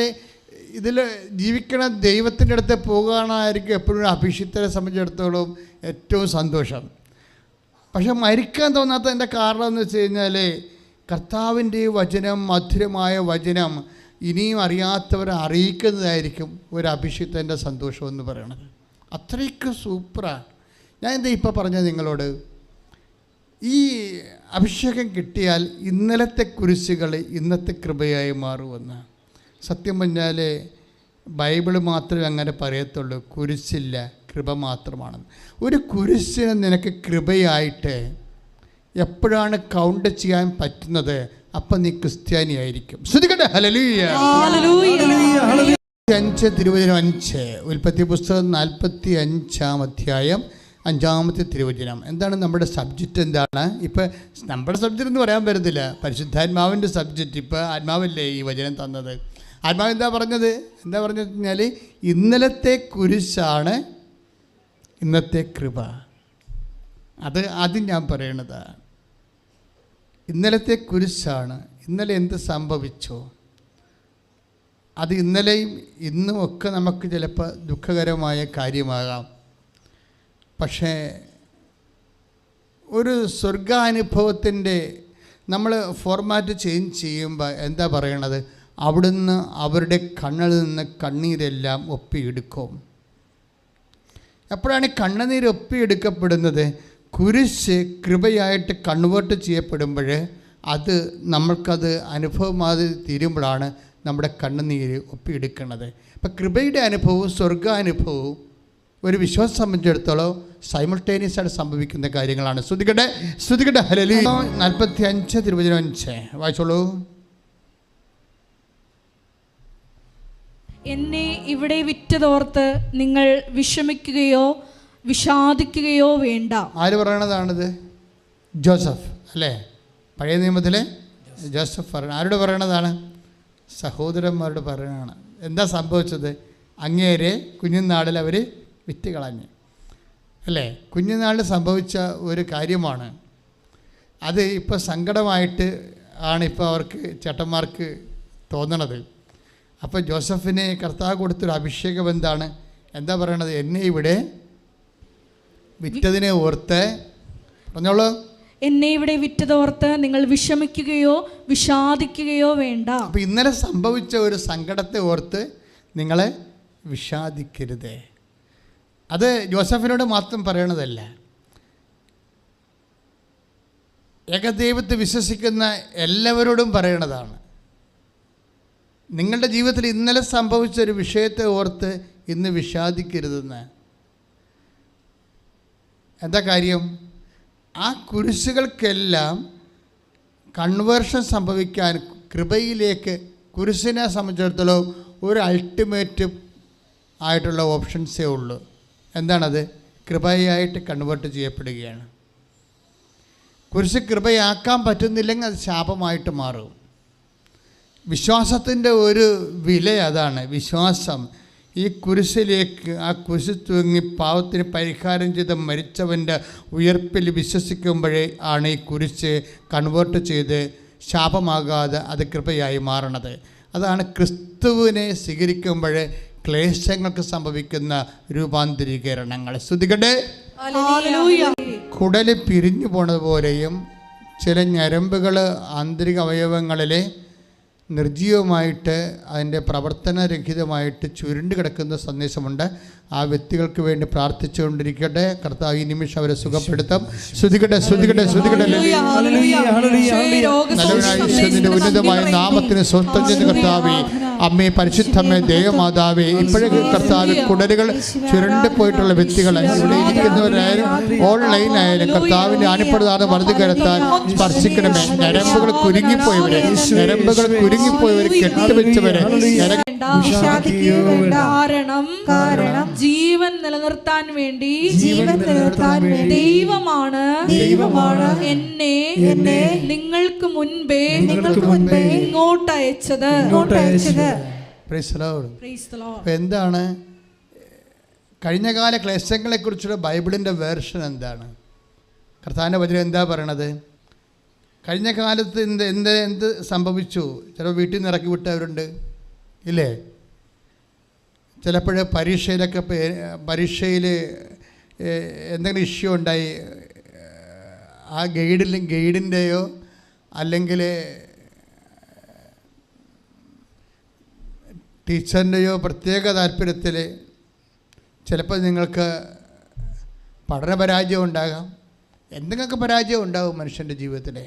ഇതിൽ ജീവിക്കണ ദൈവത്തിൻ്റെ അടുത്ത് പോകുകയാണായിരിക്കും എപ്പോഴും അഭിഷിക്തരെ സംബന്ധിച്ചിടത്തോളം ഏറ്റവും സന്തോഷം. പക്ഷെ മരിക്കാൻ തോന്നാത്തതിൻ്റെ കാരണം എന്ന് വെച്ച് കഴിഞ്ഞാൽ കർത്താവിൻ്റെ വചനം, മധുരമായ വചനം ഇനിയും അറിയാത്തവരെ അറിയിക്കുന്നതായിരിക്കും ഒരു അഭിഷിക്തൻ്റെ സന്തോഷം എന്ന് പറയണത്. അത്രയ്ക്ക് സൂപ്പറാണ്. ഞാൻ എന്താ ഇപ്പോൾ പറഞ്ഞത് നിങ്ങളോട്, ഈ അഭിഷേകം കിട്ടിയാൽ ഇന്നലത്തെ കുരിശുകൾ ഇന്നത്തെ കൃപയായി മാറുമെന്ന്. സത്യം പറഞ്ഞാൽ ബൈബിള് മാത്രമേ അങ്ങനെ പറയത്തുള്ളൂ, കുരിശില്ല, കൃപ മാത്രമാണ്. ഒരു കുരിശിന് നിനക്ക് കൃപയായിട്ട് എപ്പോഴാണ് കൗണ്ട് ചെയ്യാൻ പറ്റുന്നത്, അപ്പം നീ ക്രിസ്ത്യാനിയായിരിക്കും. ശ്രുതികട്ടെ. ഹല്ലേലൂയ. 5 തിരുവചനം 5 ഉൽപ്പത്തി പുസ്തകം 45-ാം അധ്യായം 5-ാമത്തെ തിരുവചനം. എന്താണ് നമ്മുടെ സബ്ജക്റ്റ്? എന്താണ് ഇപ്പം നമ്മുടെ സബ്ജക്റ്റ് എന്ന് പറയാൻ പറ്റത്തില്ല, പരിശുദ്ധാത്മാവിൻ്റെ സബ്ജക്റ്റ്. ഇപ്പോൾ ആത്മാവല്ലേ ഈ വചനം തന്നത്. ആത്മാവ് എന്താ പറഞ്ഞത് കഴിഞ്ഞാൽ ഇന്നലത്തെ കുരിശാണ് ഇന്നത്തെ കൃപ. അത് ആദ്യം ഞാൻ പറയണതാണ്. ഇന്നലത്തെ കുരിശാണ്. ഇന്നലെ എന്ത് സംഭവിച്ചോ അത് ഇന്നലെയും ഇന്നും ഒക്കെ നമുക്ക് ചിലപ്പോൾ ദുഃഖകരമായ കാര്യമാകാം. പക്ഷേ ഒരു സ്വർഗാനുഭവത്തിൻ്റെ നമ്മൾ ഫോർമാറ്റ് ചേഞ്ച് ചെയ്യുമ്പോൾ എന്താ പറയണത്? അവിടുന്ന് അവരുടെ കണ്ണിൽ നിന്ന് കണ്ണീരെല്ലാം ഒപ്പിയെടുക്കും. എപ്പോഴാണ് കണ്ണുനീര് ഒപ്പിയെടുക്കപ്പെടുന്നത്? കുരിശ് കൃപയായിട്ട് കൺവേർട്ട് ചെയ്യപ്പെടുമ്പോൾ അത് നമ്മൾക്കത് അനുഭവമാതി തീരുമ്പോഴാണ് നമ്മുടെ കണ്ണുനീര് ഒപ്പിയെടുക്കുന്നത്. അപ്പം കൃപയുടെ അനുഭവവും സ്വർഗാനുഭവവും ഒരു വിശ്വാസം സംബന്ധിച്ചിടത്തോളം സൈമൾട്ടേനിയസായിട്ട് സംഭവിക്കുന്ന കാര്യങ്ങളാണ്. ശ്രുതികട്ടെ. ഹല്ലേലൂയ. 45 തിരുവചനം 5 വായിച്ചോളൂ. എന്നെ ഇവിടെ വിറ്റതോർത്ത് നിങ്ങൾ വിഷമിക്കുകയോ വിഷാദിക്കുകയോ വേണ്ട. ആര് പറയണതാണിത്? ജോസഫ് അല്ലേ? പഴയ നിയമത്തിലെ ജോസഫ് പറയണ. ആരോട് പറയണതാണ്? സഹോദരന്മാരോട് പറയണതാണ്. എന്താ സംഭവിച്ചത്? അങ്ങേരെ കുഞ്ഞുനാളിൽ അവർ വിറ്റ് കളഞ്ഞു അല്ലേ? കുഞ്ഞുനാളിൽ സംഭവിച്ച ഒരു കാര്യമാണ് അത്. ഇപ്പോൾ സങ്കടമായിട്ട് ആണ് ഇപ്പോൾ അവർക്ക് ചേട്ടന്മാർക്ക് തോന്നണത്. അപ്പോൾ ജോസഫിനെ കർത്താവ് കൊടുത്തൊരു അഭിഷേകം എന്താണ്? എന്താ പറയണത്? എന്നെ ഇവിടെ വിറ്റതിനെ ഓർത്ത്, പറഞ്ഞോളൂ, എന്നെ ഇവിടെ വിറ്റതോർത്ത് നിങ്ങൾ വിഷമിക്കുകയോ വിഷാദിക്കുകയോ വേണ്ട. അപ്പോൾ ഇന്നലെ സംഭവിച്ച ഒരു സങ്കടത്തെ ഓർത്ത് നിങ്ങൾ വിഷാദിക്കരുത്. അത് ജോസഫിനോട് മാത്രം പറയണതല്ല, ഏകദൈവത്തെ വിശ്വസിക്കുന്ന എല്ലാവരോടും പറയണതാണ്. നിങ്ങളുടെ ജീവിതത്തിൽ ഇന്നലെ സംഭവിച്ച ഒരു വിഷയത്തെ ഓർത്ത് ഇന്ന് വിഷാദിക്കരുതെന്ന്. എന്താ കാര്യം? ആ കുരിശുകൾക്കെല്ലാം കൺവേർഷൻ സംഭവിക്കാൻ കൃപയിലേക്ക് കുരിശിനെ സംബന്ധിച്ചിടത്തോളം ഒരു അൾട്ടിമേറ്റ് ആയിട്ടുള്ള ഓപ്ഷൻസേ ഉള്ളൂ. എന്താണത്? കൃപയായിട്ട് കൺവേർട്ട് ചെയ്യപ്പെടുകയാണ്. കുരിശ് കൃപയാക്കാൻ പറ്റുന്നില്ലെങ്കിൽ അത് ശാപമായിട്ട് മാറും. വിശ്വാസത്തിൻ്റെ ഒരു വില അതാണ്. വിശ്വാസം ഈ കുരിശിലേക്ക്, ആ കുരിശ് തൂങ്ങി പാവത്തിന് പരിഹാരം ചെയ്ത് മരിച്ചവൻ്റെ ഉയർപ്പിൽ വിശ്വസിക്കുമ്പോഴേ ആണ് ഈ കുരിശ് കൺവേർട്ട് ചെയ്ത് ശാപമാകാതെ അത് കൃപയായി മാറണത്. അതാണ് ക്രിസ്തുവിനെ സ്വീകരിക്കുമ്പോൾ ക്ലേശങ്ങൾക്ക് സംഭവിക്കുന്ന രൂപാന്തരീകരണങ്ങൾ. സ്തുതികട്ടെ. കുടല് പിരിഞ്ഞു പോണതുപോലെയും ചില ഞരമ്പുകൾ ആന്തരിക അവയവങ്ങളിലെ നിർജ്ജീവമായിട്ട് അതിൻ്റെ പ്രവർത്തനരഹിതമായിട്ട് ചുരുണ്ട് കിടക്കുന്ന സന്ദേശമുണ്ട്. ആ വ്യക്തികൾക്ക് വേണ്ടി പ്രാർത്ഥിച്ചുകൊണ്ടിരിക്കട്ടെ. കർത്താവ് ഈ നിമിഷം അവരെ സുഖപ്പെടുത്തും. ശ്രുതികട്ടെ ശ്രുതികട്ടെ ശ്രുതികട്ടെ. നല്ലവനായ ഉന്നതമായ നാമത്തിന് സ്വന്തം ചെയ്യുന്ന കർത്താവേ, അമ്മേ, പരിശുദ്ധമ്മേ, ദേവമാതാവേ, ഇപ്പോഴേ കർത്താവ് കുടലുകൾ ചുരുണ്ട് പോയിട്ടുള്ള വ്യക്തികൾ ഇവിടെ ഇരിക്കുന്നവരായാലും ഓൺലൈനായാലും കർത്താവിൻ്റെ അനുപ്രദാനം വർദ്ധി കരുത്താൻ സ്പർശിക്കണമേ. ഞരമ്പുകൾ കുരുങ്ങിപ്പോയവരെ കെട്ടുവെച്ചവരെ കാരണം ജീവൻ നിലനിർത്താൻ വേണ്ടി ദൈവമാണ് എന്നെ നിങ്ങൾക്ക് മുൻപേ ഇങ്ങോട്ട് അയച്ചത്. എന്താണ് കഴിഞ്ഞകാല ക്ലേശങ്ങളെക്കുറിച്ചുള്ള ബൈബിളിൻ്റെ വേർഷൻ എന്താണ്? കർത്താവിൻ്റെ വചനം എന്താ പറയണത്? കഴിഞ്ഞ കാലത്ത് എന്ത് സംഭവിച്ചു? ചിലപ്പോൾ വീട്ടിൽ നിന്ന് ഇറക്കി വിട്ടവരുണ്ട്, ഇല്ലേ? ചിലപ്പോൾ പരീക്ഷയിൽ എന്തെങ്കിലും ഇഷ്യൂ ഉണ്ടായി, ആ ഗൈഡിൻ്റെയോ അല്ലെങ്കിൽ ടീച്ചറിൻ്റെയോ പ്രത്യേക താല്പര്യത്തിൽ ചിലപ്പോൾ നിങ്ങൾക്ക് പഠനപരാജയം ഉണ്ടാകാം, എന്തെങ്കിലുമൊക്കെ പരാജയം ഉണ്ടാകും മനുഷ്യൻ്റെ ജീവിതത്തിൽ.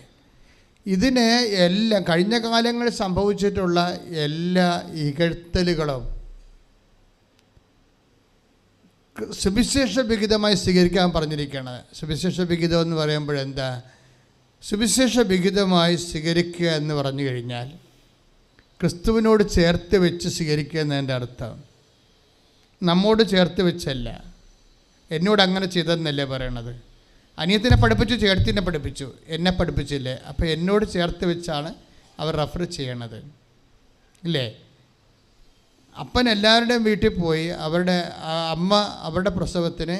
ഇതിന് എല്ലാം കഴിഞ്ഞ കാലങ്ങളിൽ സംഭവിച്ചിട്ടുള്ള എല്ലാ ഇകഴ്ത്തലുകളും സുവിശേഷ വിഹിതമായി സ്വീകരിക്കാൻ പറഞ്ഞിരിക്കുകയാണ്. സുവിശേഷ വിഹിതം എന്ന് പറയുമ്പോഴെന്താ? സുവിശേഷ വിഹിതമായി സ്വീകരിക്കുക എന്ന് പറഞ്ഞു കഴിഞ്ഞാൽ ക്രിസ്തുവിനോട് ചേർത്ത് വെച്ച് സ്വീകരിക്കുക എന്നതിൻ്റെ അർത്ഥം. നമ്മോട് ചേർത്ത് വെച്ചല്ല, എന്നോട് അങ്ങനെ ചെയ്തതെന്നല്ലേ പറയണത്. അനിയത്തിനെ പഠിപ്പിച്ചു, ചേട്ടത്തിനെ പഠിപ്പിച്ചു, എന്നെ പഠിപ്പിച്ചില്ലേ? അപ്പോൾ എന്നോട് ചേർത്ത് വെച്ചാണ് അവർ റെഫർ ചെയ്യണത്, ഇല്ലേ? അപ്പൻ എല്ലാവരുടെയും വീട്ടിൽ പോയി, അമ്മ അവരുടെ പ്രസവത്തിന്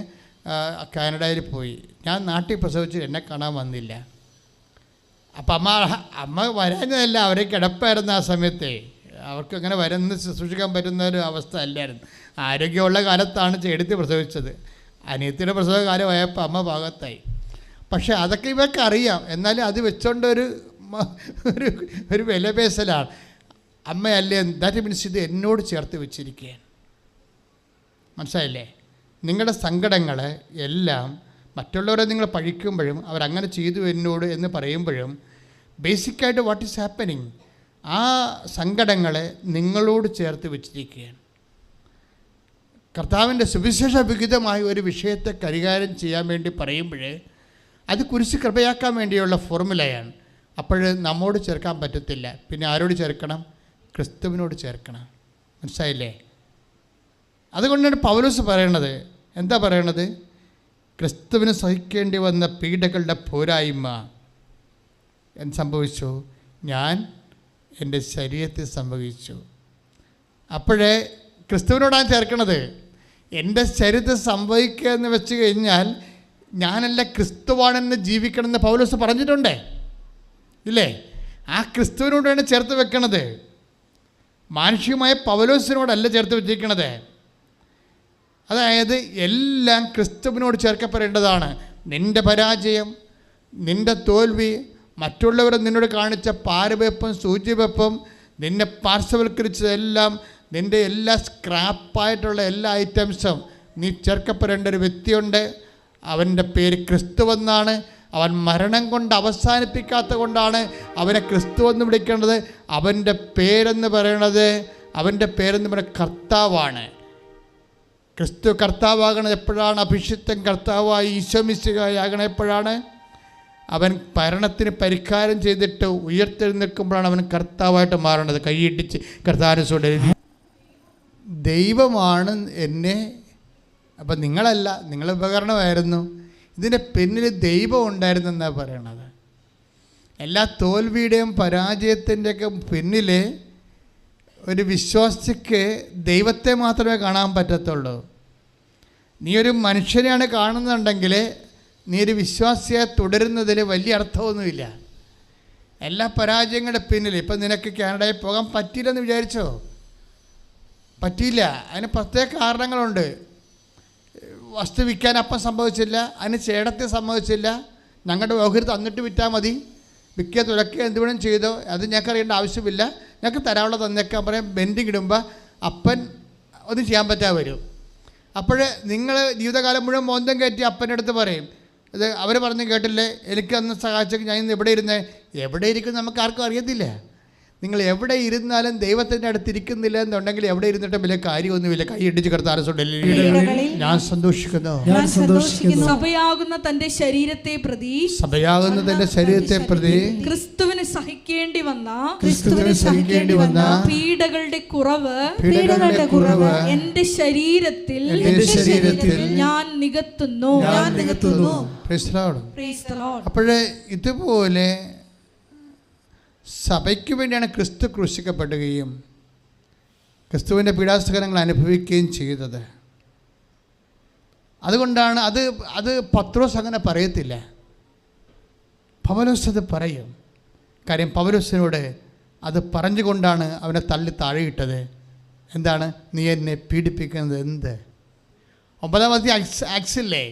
കാനഡയിൽ പോയി. ഞാൻ നാട്ടിൽ പ്രസവിച്ചു, എന്നെ കാണാൻ വന്നില്ല. അപ്പം അമ്മ വരാഞ്ഞതല്ല, അവരെ കിടപ്പായിരുന്നു ആ സമയത്തെ. അവർക്ക് അങ്ങനെ വരുന്ന ശുശ്രൂഷിക്കാൻ പറ്റുന്ന ഒരു അവസ്ഥ അല്ലായിരുന്നു. ആരോഗ്യമുള്ള കാലത്താണ് ചേട്ടത്തി പ്രസവിച്ചത്. അനിയത്തിൻ്റെ പ്രസവ കാലമായപ്പോൾ അമ്മ ഭാഗത്തായി. പക്ഷേ അതൊക്കെ ഇവർക്ക് അറിയാം. എന്നാലും അത് വെച്ചോണ്ട് ഒരു വിലപേശലാണ്. അമ്മയല്ലേ, ദാറ്റ് മീൻസ് ഇത് എന്നോട് ചേർത്ത് വെച്ചിരിക്കുകയാണ്. മനസ്സിലായില്ലേ? നിങ്ങളുടെ സങ്കടങ്ങൾ എല്ലാം മറ്റുള്ളവരെ നിങ്ങൾ പഴിക്കുമ്പോഴും അവരങ്ങനെ ചെയ്തു എന്നോട് എന്ന് പറയുമ്പോഴും ബേസിക്കായിട്ട് വാട്ട് ഈസ് ഹാപ്പനിങ്, ആ സങ്കടങ്ങളെ നിങ്ങളോട് ചേർത്ത് വെച്ചിരിക്കുകയാണ്. കർത്താവിൻ്റെ സുവിശേഷ വിഹിതമായ ഒരു വിഷയത്തെ കൈകാര്യം ചെയ്യാൻ വേണ്ടി പറയുമ്പോൾ അത് കുരിശ് കൃപയാക്കാൻ വേണ്ടിയുള്ള ഫോർമുലയാണ്. അപ്പോൾ നമ്മോട് ചേർക്കാൻ പറ്റത്തില്ല. പിന്നെ ആരോട് ചേർക്കണം? ക്രിസ്തുവിനോട് ചേർക്കണം. മനസ്സിലായില്ലേ? അതുകൊണ്ടാണ് പൗലോസ് പറയണത്. എന്താ പറയണത്? ക്രിസ്തുവിന് സഹിക്കേണ്ടി വന്ന പീഡകളുടെ പോരായ്മ എന്ത് സംഭവിച്ചു? ഞാൻ എൻ്റെ ശരീരത്തിൽ സംഭവിച്ചു. അപ്പോഴേ ക്രിസ്തുവിനോടാണ് ചേർക്കണത്. എൻ്റെ ശരീരത്തിൽ സംഭവിക്കുക എന്ന് വെച്ച് കഴിഞ്ഞാൽ ഞാനല്ല, ക്രിസ്തുവാണെന്ന് ജീവിക്കണമെന്ന് പൗലോസ് പറഞ്ഞിട്ടുണ്ട്, ഇല്ലേ? ആ ക്രിസ്തുവിനോടാണ് ചേർത്ത് വെക്കണത്. മാനുഷികമായ പൗലോസിനോടല്ല ചേർത്ത് വെച്ചിരിക്കണത്. അതായത് എല്ലാം ക്രിസ്തുവിനോട് ചേർക്കപ്പെടേണ്ടതാണ്. നിൻ്റെ പരാജയം, നിൻ്റെ തോൽവി, മറ്റുള്ളവർ നിന്നോട് കാണിച്ച പാരവെപ്പും സൂചിവെപ്പും, നിന്നെ പാർശ്വവൽക്കരിച്ചതെല്ലാം, നിൻ്റെ എല്ലാ സ്ക്രാപ്പായിട്ടുള്ള എല്ലാ ഐറ്റംസും നീ ചേർക്കപ്പെടേണ്ട ഒരു വ്യക്തിയുണ്ട്. അവൻ്റെ പേര് ക്രിസ്തുവെന്നാണ്. അവൻ മരണം കൊണ്ട് അവസാനിപ്പിക്കാത്ത കൊണ്ടാണ് അവനെ ക്രിസ്തുവെന്ന് വിളിക്കേണ്ടത്. അവൻ്റെ പേരെന്ന് പറയുന്നത് കർത്താവാണ്. ക്രിസ്തു കർത്താവാകണത് എപ്പോഴാണ്? അഭിഷിക്തൻ കർത്താവായി ഈശോ മിശിഹായാകണത് എപ്പോഴാണ്? അവൻ ഭരണത്തിന് പരിഹാരം ചെയ്തിട്ട് ഉയർത്തെഴുന്നേൽക്കുമ്പോഴാണ് അവൻ കർത്താവായിട്ട് മാറണത്. കൈയിട്ടിച്ച് കർത്താവിനെ ദൈവമാണ് എന്നെ. അപ്പം നിങ്ങളല്ല, നിങ്ങൾ ഉപകരണമായിരുന്നു. ഇതിൻ്റെ പിന്നിൽ ദൈവം ഉണ്ടായിരുന്നെന്നാണ് പറയണത്. എല്ലാ തോൽവിയുടെയും പരാജയത്തിൻ്റെയൊക്കെ പിന്നിൽ ഒരു വിശ്വാസിക്ക് ദൈവത്തെ മാത്രമേ കാണാൻ പറ്റത്തുള്ളൂ. നീ ഒരു മനുഷ്യനെയാണ് കാണുന്നുണ്ടെങ്കിൽ നീ ഒരു വിശ്വാസിയെ തുടരുന്നതിൽ വലിയ അർത്ഥമൊന്നുമില്ല. എല്ലാ പരാജയങ്ങളുടെ പിന്നിൽ ഇപ്പം നിനക്ക് കാനഡയിൽ പോകാൻ പറ്റിയില്ലെന്ന് വിചാരിച്ചോ? പറ്റിയില്ല. അതിന് പ്രത്യേക കാരണങ്ങളുണ്ട്. വസ്തു വിൽക്കാൻ അപ്പം സംഭവിച്ചില്ല, അതിന് ചേടത്തെ സംഭവിച്ചില്ല. ഞങ്ങളുടെ ഓഹരി തന്നിട്ട് വിറ്റാൽ മതി, വിൽക്കുക തുലക്കുക എന്തുവേണം ചെയ്തോ, അത് ഞങ്ങൾക്ക് അറിയേണ്ട ആവശ്യമില്ല. ഞങ്ങൾക്ക് തരാനുള്ള തന്നേക്കാൻ പറയാം. ബെൻഡിങ് ഇടുമ്പോൾ അപ്പൻ ഒന്നും ചെയ്യാൻ പറ്റാതെ വരും. അപ്പോൾ നിങ്ങൾ ജീവിതകാലം മുഴുവൻ മോന്തം കയറ്റി അപ്പൻ്റെ അടുത്ത് പറയും, ഇത് അവർ പറഞ്ഞ് കേട്ടില്ലേ, എനിക്ക് അന്ന് സഹായിച്ചെങ്കിൽ ഞാൻ ഇന്ന് എവിടെ ഇരുന്നേ. എവിടെ ഇരിക്കും നമുക്ക് ആർക്കും അറിയത്തില്ല. നിങ്ങൾ എവിടെ ഇരുന്നാലും ദൈവത്തിൻ്റെ അടുത്തിരിക്കുന്നില്ല എന്നുണ്ടെങ്കിൽ എവിടെ ഇരുന്നിട്ടും വലിയ കാര്യമൊന്നുമില്ല. കൈ ഇടിച്ച് കിടത്താറുണ്ടല്ലേ. ഞാൻ സന്തോഷിക്കുന്നു. സഭയാകുന്ന തന്റെ ശരീരത്തെ പ്രതി ക്രിസ്തുവിന് സഹിക്കേണ്ടി വന്ന പീഡകളുടെ കുറവ് എന്റെ ശരീരത്തിൽ ഞാൻ നികത്തുന്നു. അപ്പോഴേ ഇതുപോലെ സഭയ്ക്ക് വേണ്ടിയാണ് ക്രിസ്തു ക്രൂശിക്കപ്പെടുകയും ക്രിസ്തുവിൻ്റെ പീഡാസഹനങ്ങൾ അനുഭവിക്കുകയും ചെയ്തത്. അതുകൊണ്ടാണ് അത് പത്രോസ് അങ്ങനെ പറയത്തില്ല, പൗലോസ് അത് പറയും. കാര്യം പൗലോസിനോട് അത് പറഞ്ഞുകൊണ്ടാണ് അവനെ തള്ളി താഴെയിട്ടത്. എന്താണ്? നീ എന്നെ പീഡിപ്പിക്കുന്നത് എന്ത്? 9-ാം അധ്യായം ആക്സില്ലേ,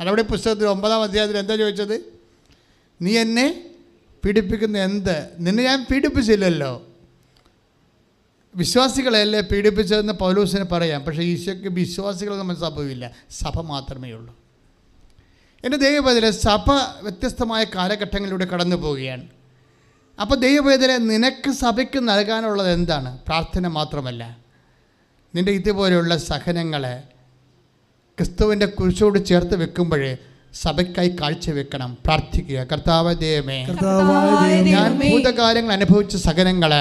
നടപടി പുസ്തകത്തിൽ 9-ാം അധ്യായത്തിൽ എന്താ ചോദിച്ചത്? നീ എന്നെ പീഡിപ്പിക്കുന്ന എന്ത്? നിന്നെ ഞാൻ പീഡിപ്പിച്ചില്ലല്ലോ. വിശ്വാസികളെയല്ലേ പീഡിപ്പിച്ചതെന്ന് പൗലോസിന് പറയാം. പക്ഷേ ഈശോയ്ക്ക് വിശ്വാസികളൊന്നും സംഭവമില്ല, സഭ മാത്രമേ ഉള്ളൂ. എൻ്റെ ദൈവവേദന സഭ വ്യത്യസ്തമായ കാലഘട്ടങ്ങളിലൂടെ കടന്നു പോവുകയാണ്. അപ്പോൾ ദൈവവേദന നിനക്ക് സഭയ്ക്ക് നൽകാനുള്ളത് എന്താണ്? പ്രാർത്ഥന മാത്രമല്ല, നിൻ്റെ ഇതുപോലെയുള്ള സഹനങ്ങളെ ക്രിസ്തുവിൻ്റെ കുരിശോട് ചേർത്ത് വെക്കുമ്പോൾ സഭയ്ക്കായി കാഴ്ചവെക്കണം, പ്രാർത്ഥിക്കുക. കർത്താവേ ദൈവമേ, ഞാൻ ഭൂതകാലങ്ങൾ അനുഭവിച്ച സഹനങ്ങളെ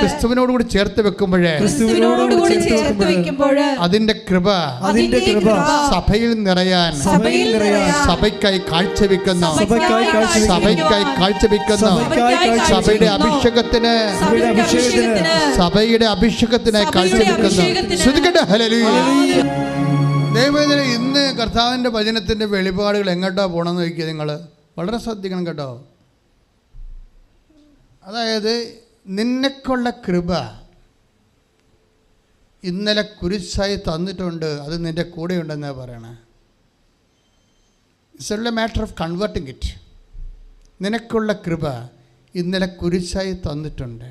ക്രിസ്തുവിനോടുകൂടി ചേർത്ത് വെക്കുമ്പോൾ അതിന്റെ കൃപ സഭയിൽ നിറയാൻ സഭയ്ക്കായി കാഴ്ചവെക്കുന്നു. സഭയുടെ അഭിഷേകത്തിനായി കാഴ്ചവെക്കുന്നു. ശ്രദ്ധിക്കട്ടെ. ഹല്ലേലൂയ. ദൈവവേദന ഇന്ന് കർത്താവിൻ്റെ വചനത്തിൻ്റെ വെളിപാടുകൾ എങ്ങോട്ടാ പോകണമെന്ന് ചോദിക്കുക. നിങ്ങൾ വളരെ ശ്രദ്ധിക്കണം കേട്ടോ. അതായത് നിന്നെക്കുള്ള കൃപ ഇന്നലെ കുരിശായി തന്നിട്ടുണ്ട്, അത് നിൻ്റെ കൂടെ ഉണ്ടെന്നാണ് പറയണേ. It's only a matter of converting it. നിനക്കുള്ള കൃപ ഇന്നലെ കുരിശായി തന്നിട്ടുണ്ട്,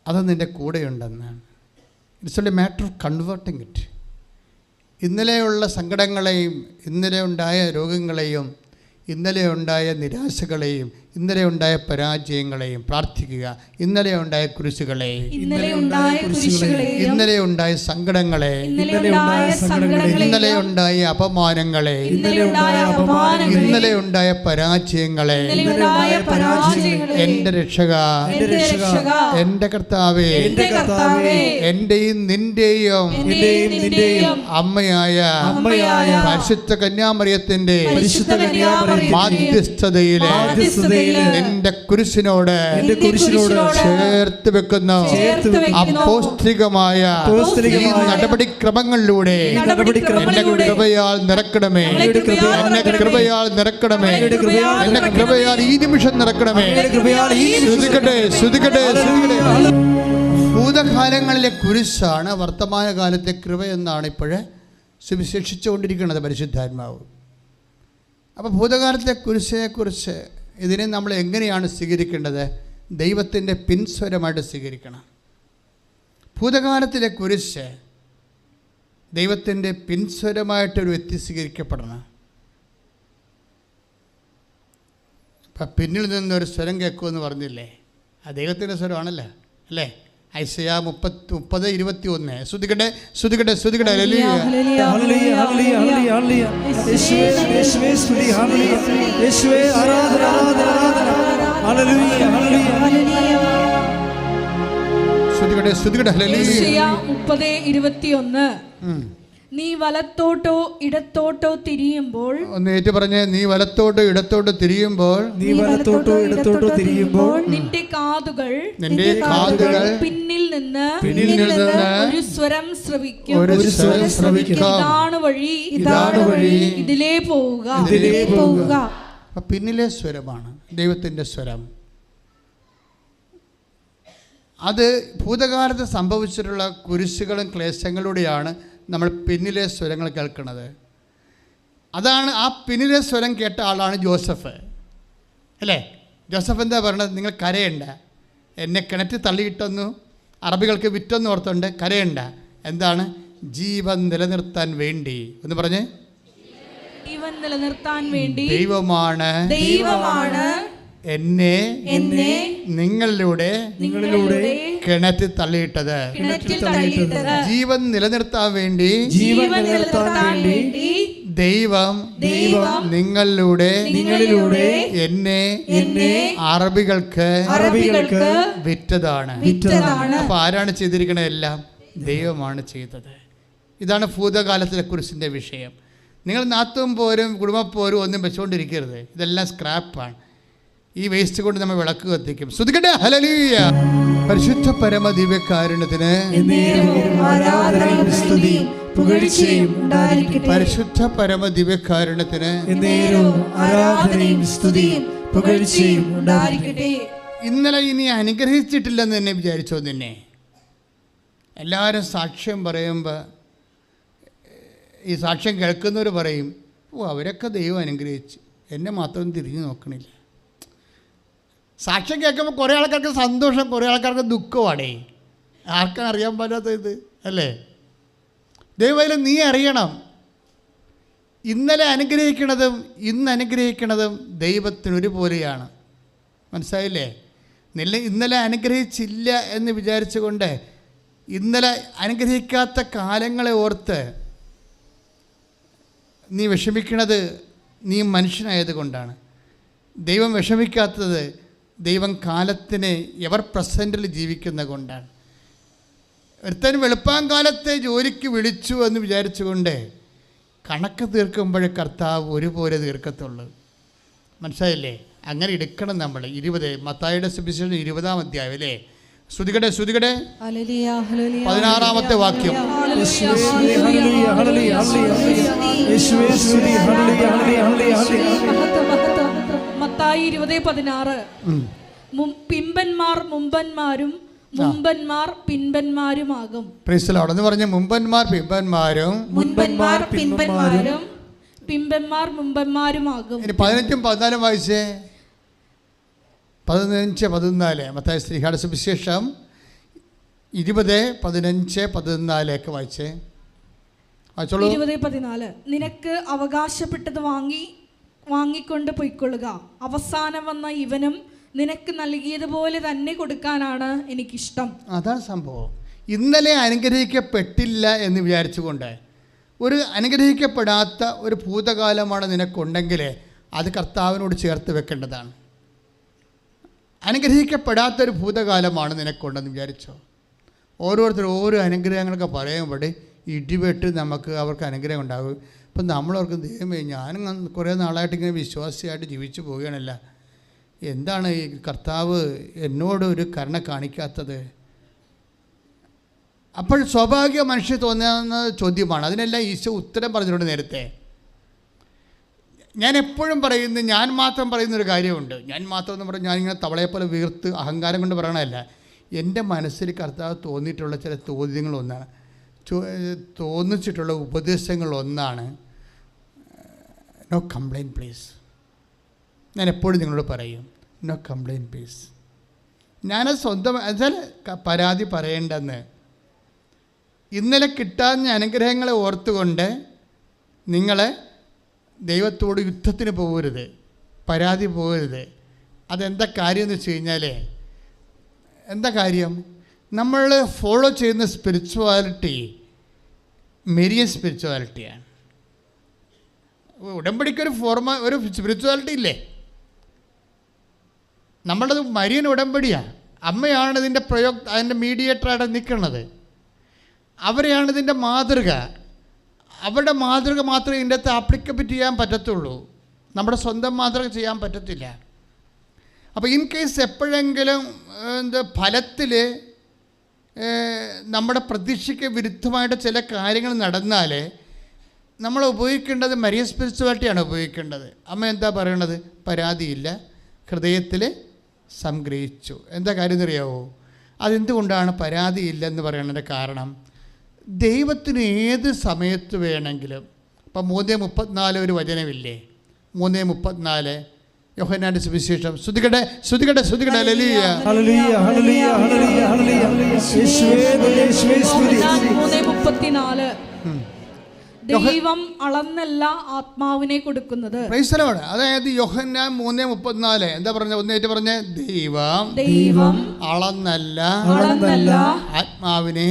അത് നിൻ്റെ കൂടെയുണ്ടെന്നാണ്. It's only a matter of converting it. ഇന്നലെയുള്ള സങ്കടങ്ങളെയും ഇന്നലെ ഉണ്ടായ രോഗങ്ങളെയും ഇന്നലെ ഉണ്ടായ നിരാശകളെയും ഇന്നലെ ഉണ്ടായ പരാജയങ്ങളെയും പ്രാർത്ഥിക്കുക. ഇന്നലെ ഉണ്ടായ കുരിശുകളെ, ഇന്നലെ ഉണ്ടായ സങ്കടങ്ങളെ, ഇന്നലെ ഉണ്ടായ അപമാനങ്ങളെ, ഇന്നലെ ഉണ്ടായ പരാജയങ്ങളെ എൻ്റെ രക്ഷക, എൻ്റെ കർത്താവേ, എൻ്റെയും നിന്റെയും അമ്മയായ പരിശുദ്ധ കന്യാമറിയത്തിന്റെ മാധ്യസ്ഥതയിലെ നിന്റെ കുരിശിനോട് ചേർത്ത് വെക്കുന്ന അപ്പോസ്തലികമായ ഈ നടപടിക്രമങ്ങളിലൂടെ എന്നെ കൃപയാൽ നിറക്കണമേ, എന്നെ കൃപയാൽ നിറക്കണമേ, എന്നെ കൃപയാൽ ഈ നിമിഷം നിറക്കണമേ. ശ്രുതിക്കട്ടെ. ഭൂതകാലങ്ങളിലെ കുരിശാണ് വർത്തമാനകാലത്തെ കൃപ എന്നാണ് ഇപ്പോഴേ സുവിശേഷിച്ചുകൊണ്ടിരിക്കുന്നത് പരിശുദ്ധാത്മാവ്. അപ്പോൾ ഭൂതകാലത്തെ കുരിശിനെക്കുറിച്ച് ഇതിനെ നമ്മൾ എങ്ങനെയാണ് സ്വീകരിക്കേണ്ടത്? ദൈവത്തിൻ്റെ പിൻസ്വരമായിട്ട് സ്വീകരിക്കണം. ഭൂതകാലത്തിലെ കുരിശ് ദൈവത്തിൻ്റെ പിൻസ്വരമായിട്ടൊരു വ്യക്തി സ്വീകരിക്കപ്പെടണം. ഇപ്പം പിന്നിൽ നിന്നൊരു സ്വരം കേൾക്കുമെന്ന് പറഞ്ഞില്ലേ, ആ ദൈവത്തിൻ്റെ സ്വരമാണല്ലോ അല്ലേ? ഐസയ 30:21. ശ്രുതിക്കട്ടെ. ഐസയ 30:21. നീ വലത്തോട്ടോ ഇടത്തോട്ടോ തിരിയുമ്പോൾ, ഒന്ന് ഏറ്റു പറഞ്ഞേ, നീ വലത്തോട്ടോ ഇടത്തോട്ടോ തിരിയുമ്പോൾ, നിന്റെ കാതുകൾ പിന്നിൽ നിന്ന് ഒരു സ്വരം ശ്രവിക്കും. ഇതാണ് വഴി, ഇതിലേ പോവുക. പിന്നിലെ സ്വരമാണ് ദൈവത്തിൻ്റെ സ്വരം. അത് ഭൂതകാലത്ത് സംഭവിച്ചിട്ടുള്ള കുരിശുകളും ക്ലേശങ്ങളിലൂടെയാണ് നമ്മൾ പിന്നിലെ സ്വരങ്ങൾ കേൾക്കുന്നത്. അതാണ് ആ പിന്നിലെ സ്വരം കേട്ട ആളാണ് ജോസഫ് അല്ലേ? ജോസഫ് എന്താ പറയണത്? നിങ്ങൾ കരയണ്ട, എന്നെ കിണറ്റിൽ തള്ളിയിട്ടെന്നു അറബികൾക്ക് വിറ്റെന്ന് ഓർത്തുണ്ട്, കരയണ്ട. എന്താണ്? ജീവൻ നിലനിർത്താൻ വേണ്ടി എന്ന് പറഞ്ഞ്, ജീവൻ നിലനിർത്താൻ വേണ്ടി ദൈവമാണ് എന്നെ നിങ്ങളിലൂടെ കിണറ്റിൽ തള്ളിയിട്ടത്. ജീവൻ നിലനിർത്താൻ വേണ്ടി ദൈവം നിങ്ങളിലൂടെ എന്നെ അറബികൾക്ക് വിറ്റതാണ്. അപ്പൊ ആരാണ് ചെയ്തിരിക്കണത്? എല്ലാം ദൈവമാണ് ചെയ്തത്. ഇതാണ് ഭൂതകാലത്തിലെ കുരിശിന്റെ വിഷയം. നിങ്ങൾ നാത്തും പോരും കുടുംബപ്പോരും ഒന്നും വെച്ചുകൊണ്ടിരിക്കരുത്. ഇതെല്ലാം സ്ക്രാപ്പാണ്. ഈ വേസ്റ്റ് കൊണ്ട് നമ്മൾ വിളക്ക് കത്തിക്കും. സ്തുതിക്കട്ടെ, ഹല്ലേലൂയ. പരിശുദ്ധ പരമ ദിവ്യകാരുണ്യത്തിന് പരിശുദ്ധ പരമ ദിവ്യകാരുണ്യത്തിന് ഇന്നലെ ഇനി അനുഗ്രഹിച്ചിട്ടില്ലെന്ന് എന്നെ വിചാരിച്ചോ? നിന്നെ എല്ലാവരും സാക്ഷ്യം പറയുമ്പോൾ ഈ സാക്ഷ്യം കേൾക്കുന്നവർ പറയും, ഓ അവരൊക്കെ ദൈവം അനുഗ്രഹിച്ചു, എന്നെ മാത്രം തിരിഞ്ഞു നോക്കണില്ല. സാക്ഷ്യം കേൾക്കുമ്പോൾ കുറേ ആൾക്കാർക്ക് സന്തോഷം, കുറേ ആൾക്കാർക്ക് ദുഃഖമാണേ. ആർക്കാണ് അറിയാൻ പറ്റാത്ത ഇത് അല്ലേ? ദൈവം നീ അറിയണം, ഇന്നലെ അനുഗ്രഹിക്കണതും ഇന്ന് അനുഗ്രഹിക്കണതും ദൈവത്തിനൊരുപോലെയാണ്. മനസ്സിലായില്ലേ? ഇന്നലെ അനുഗ്രഹിച്ചില്ല എന്ന് വിചാരിച്ചുകൊണ്ട് ഇന്നലെ അനുഗ്രഹിക്കാത്ത കാലങ്ങളെ ഓർത്ത് നീ വിഷമിക്കണത് നീ മനുഷ്യനായത് കൊണ്ടാണ്. ദൈവം വിഷമിക്കാത്തത് ദൈവം കാലത്തിന് എവർ പ്രസൻറ്റിൽ ജീവിക്കുന്ന കൊണ്ടാണ്. ഒരുത്തൻ വെളുപ്പാങ്കാലത്തെ ജോലിക്ക് വിളിച്ചു എന്ന് വിചാരിച്ചുകൊണ്ട് കണക്ക് തീർക്കുമ്പോഴേ കർത്താവ് ഒരുപോലെ തീർക്കത്തുള്ളൂ. മനസ്സിലായില്ലേ? അങ്ങനെ എടുക്കണം നമ്മൾ. 20 മത്തായിയുടെ സുവിശേഷം 20-ാം അധ്യായം അല്ലേ? ശ്രുതികടെ 16-ാമത്തെ വാക്യം. മത്തായി 20:16. പിമ്പന്മാർ മുമ്പന്മാരും മുമ്പന്മാർ പിൻപന്മാരുമാകും. പ്രൈസ് ദി ലോർഡ് എന്ന് പറഞ്ഞ മുമ്പന്മാർ പിമ്പന്മാരും മുൻപന്മാർ പിൻപന്മാരും പിമ്പന്മാർ മുമ്പന്മാരുമാകും. ഇനി 15-ഉം 14-ഉം വായിച്ചേ. 15-14 മത്തായി ശ്രീഹായുടെ സുവിശേഷം 20:15-14 വായിച്ചേ. 20:14. നിനക്ക് അവകാശപ്പെട്ടത് വാങ്ങിക്കൊണ്ട് പൊയ്ക്കൊള്ളുക. അവസാനം വന്ന ഇവനും നിനക്ക് നൽകിയതുപോലെ തന്നെ കൊടുക്കാനാണ് എനിക്കിഷ്ടം. അതാണ് സംഭവം. ഇന്നലെ അനുഗ്രഹിക്കപ്പെട്ടില്ല എന്ന് വിചാരിച്ചുകൊണ്ട് ഒരു അനുഗ്രഹിക്കപ്പെടാത്ത ഒരു ഭൂതകാലമാണ് നിനക്കുണ്ടെങ്കിൽ അത് കർത്താവിനോട് ചേർത്ത് വെക്കേണ്ടതാണ്. അനുഗ്രഹിക്കപ്പെടാത്തൊരു ഭൂതകാലമാണ് നിനക്കുണ്ടെന്ന് വിചാരിച്ചോ? ഓരോരുത്തരും ഓരോ അനുഗ്രഹങ്ങളൊക്കെ പറയുമ്പോൾ ഇടിവെട്ട് അവർക്ക് അനുഗ്രഹം ഉണ്ടാകും. അപ്പം നമ്മളവർക്ക് ദൈവമേ, ഞാനും കുറേ നാളായിട്ട് ഇങ്ങനെ വിശ്വാസിയായിട്ട് ജീവിച്ചു പോവുകയാണല്ല, എന്താണ് ഈ കർത്താവ് എന്നോട് ഒരു കരുണ കാണിക്കാത്തത്? അപ്പോൾ സ്വാഭാവിക മനുഷ്യ തോന്നുന്ന ചോദ്യമാണ്. അതിനെല്ലാം ഈശോ ഉത്തരം പറഞ്ഞിട്ടുണ്ട് നേരത്തെ. ഞാൻ എപ്പോഴും പറയുന്ന, ഞാൻ മാത്രം പറയുന്നൊരു കാര്യമുണ്ട്. ഞാൻ മാത്രം എന്ന് പറഞ്ഞാൽ ഞാനിങ്ങനെ തവളയെപ്പോലെ വീർത്ത് അഹങ്കാരം കൊണ്ട് പറയണമല്ല. എൻ്റെ മനസ്സിൽ കർത്താവ് തോന്നിയിട്ടുള്ള ചില ചോദ്യങ്ങളൊന്നാണ്, തോന്നിച്ചിട്ടുള്ള ഉപദേശങ്ങളൊന്നാണ്, നോ കംപ്ലൈൻറ്റ് പ്ലീസ്. ഞാൻ എപ്പോഴും നിങ്ങളോട് പറയും, നോ കംപ്ലൈൻറ്റ് പ്ലീസ്. ഞാനത് സ്വന്തം വെച്ചാൽ പരാതി പറയേണ്ടെന്ന്. ഇന്നലെ കിട്ടാഞ്ഞ അനുഗ്രഹങ്ങളെ ഓർത്തുകൊണ്ട് നിങ്ങൾ ദൈവത്തോട് യുദ്ധത്തിന് പോകരുത്, പരാതി പോകരുത്. അതെന്താ കാര്യം എന്ന് വെച്ച് കഴിഞ്ഞാൽ, എന്താ കാര്യം? നമ്മൾ ഫോളോ ചെയ്യുന്ന സ്പിരിച്വാലിറ്റി മെരിയൻ സ്പിരിച്വാലിറ്റിയാണ്. ഉടമ്പടിക്കൊരു ഒരു സ്പിരിച്വാലിറ്റി ഇല്ലേ? നമ്മളത് മരിയൻ ഉടമ്പടിയാണ്. അമ്മയാണ് ഇതിൻ്റെ അതിൻ്റെ മീഡിയേറ്ററായിട്ട് നിൽക്കുന്നത്. അവരെയാണ് ഇതിൻ്റെ മാതൃക. അവരുടെ മാതൃക മാത്രമേ ഇതിൻ്റെ അകത്ത് ആപ്ലിക്കബിറ്റ് ചെയ്യാൻ പറ്റത്തുള്ളൂ. നമ്മുടെ സ്വന്തം മാതൃക ചെയ്യാൻ പറ്റത്തില്ല. അപ്പോൾ ഇൻ കേസ് എപ്പോഴെങ്കിലും ഫലത്തിൽ നമ്മുടെ പ്രതീക്ഷയ്ക്ക് വിരുദ്ധമായിട്ട് ചില കാര്യങ്ങൾ നടന്നാൽ നമ്മൾ ഉപയോഗിക്കേണ്ടത് മരിയ സ്പിരിച്വാലിറ്റിയാണ് ഉപയോഗിക്കേണ്ടത്. അമ്മ എന്താ പറയണത്? പരാതിയില്ല, ഹൃദയത്തിൽ സംഗ്രഹിച്ചു. എന്താ കാര്യം എന്നറിയാവോ? അതെന്തുകൊണ്ടാണ് പരാതിയില്ലെന്ന് പറയുന്നതിൻ്റെ കാരണം? ദൈവത്തിന് ഏത് സമയത്ത് വേണമെങ്കിലും, ഇപ്പം 3:34 ഒരു വചനമില്ലേ? 3:34 യോഹന്നാന്റെ സുവിശേഷം. ശ്രുതികട്ടെ ശ്രുതികട്ടെ ശ്രുതികട്ടെ. ഹല്ലേലൂയ ഹല്ലേലൂയ ഹല്ലേലൂയ ഹല്ലേലൂയ ഹല്ലേലൂയ. യേശുവേ യേശുവേ സ്തുതി. 3:34 ദൈവം അളന്നല്ല ആത്മാവിനെ കൊടുക്കുന്നത്. Praise the Lord. അതായത് യോഹന്നാൻ 3:34 എന്താ പറഞ്ഞത്? ഒന്നേറ്റ് പറഞ്ഞ ദൈവം അളന്നല്ല ആത്മാവിനെ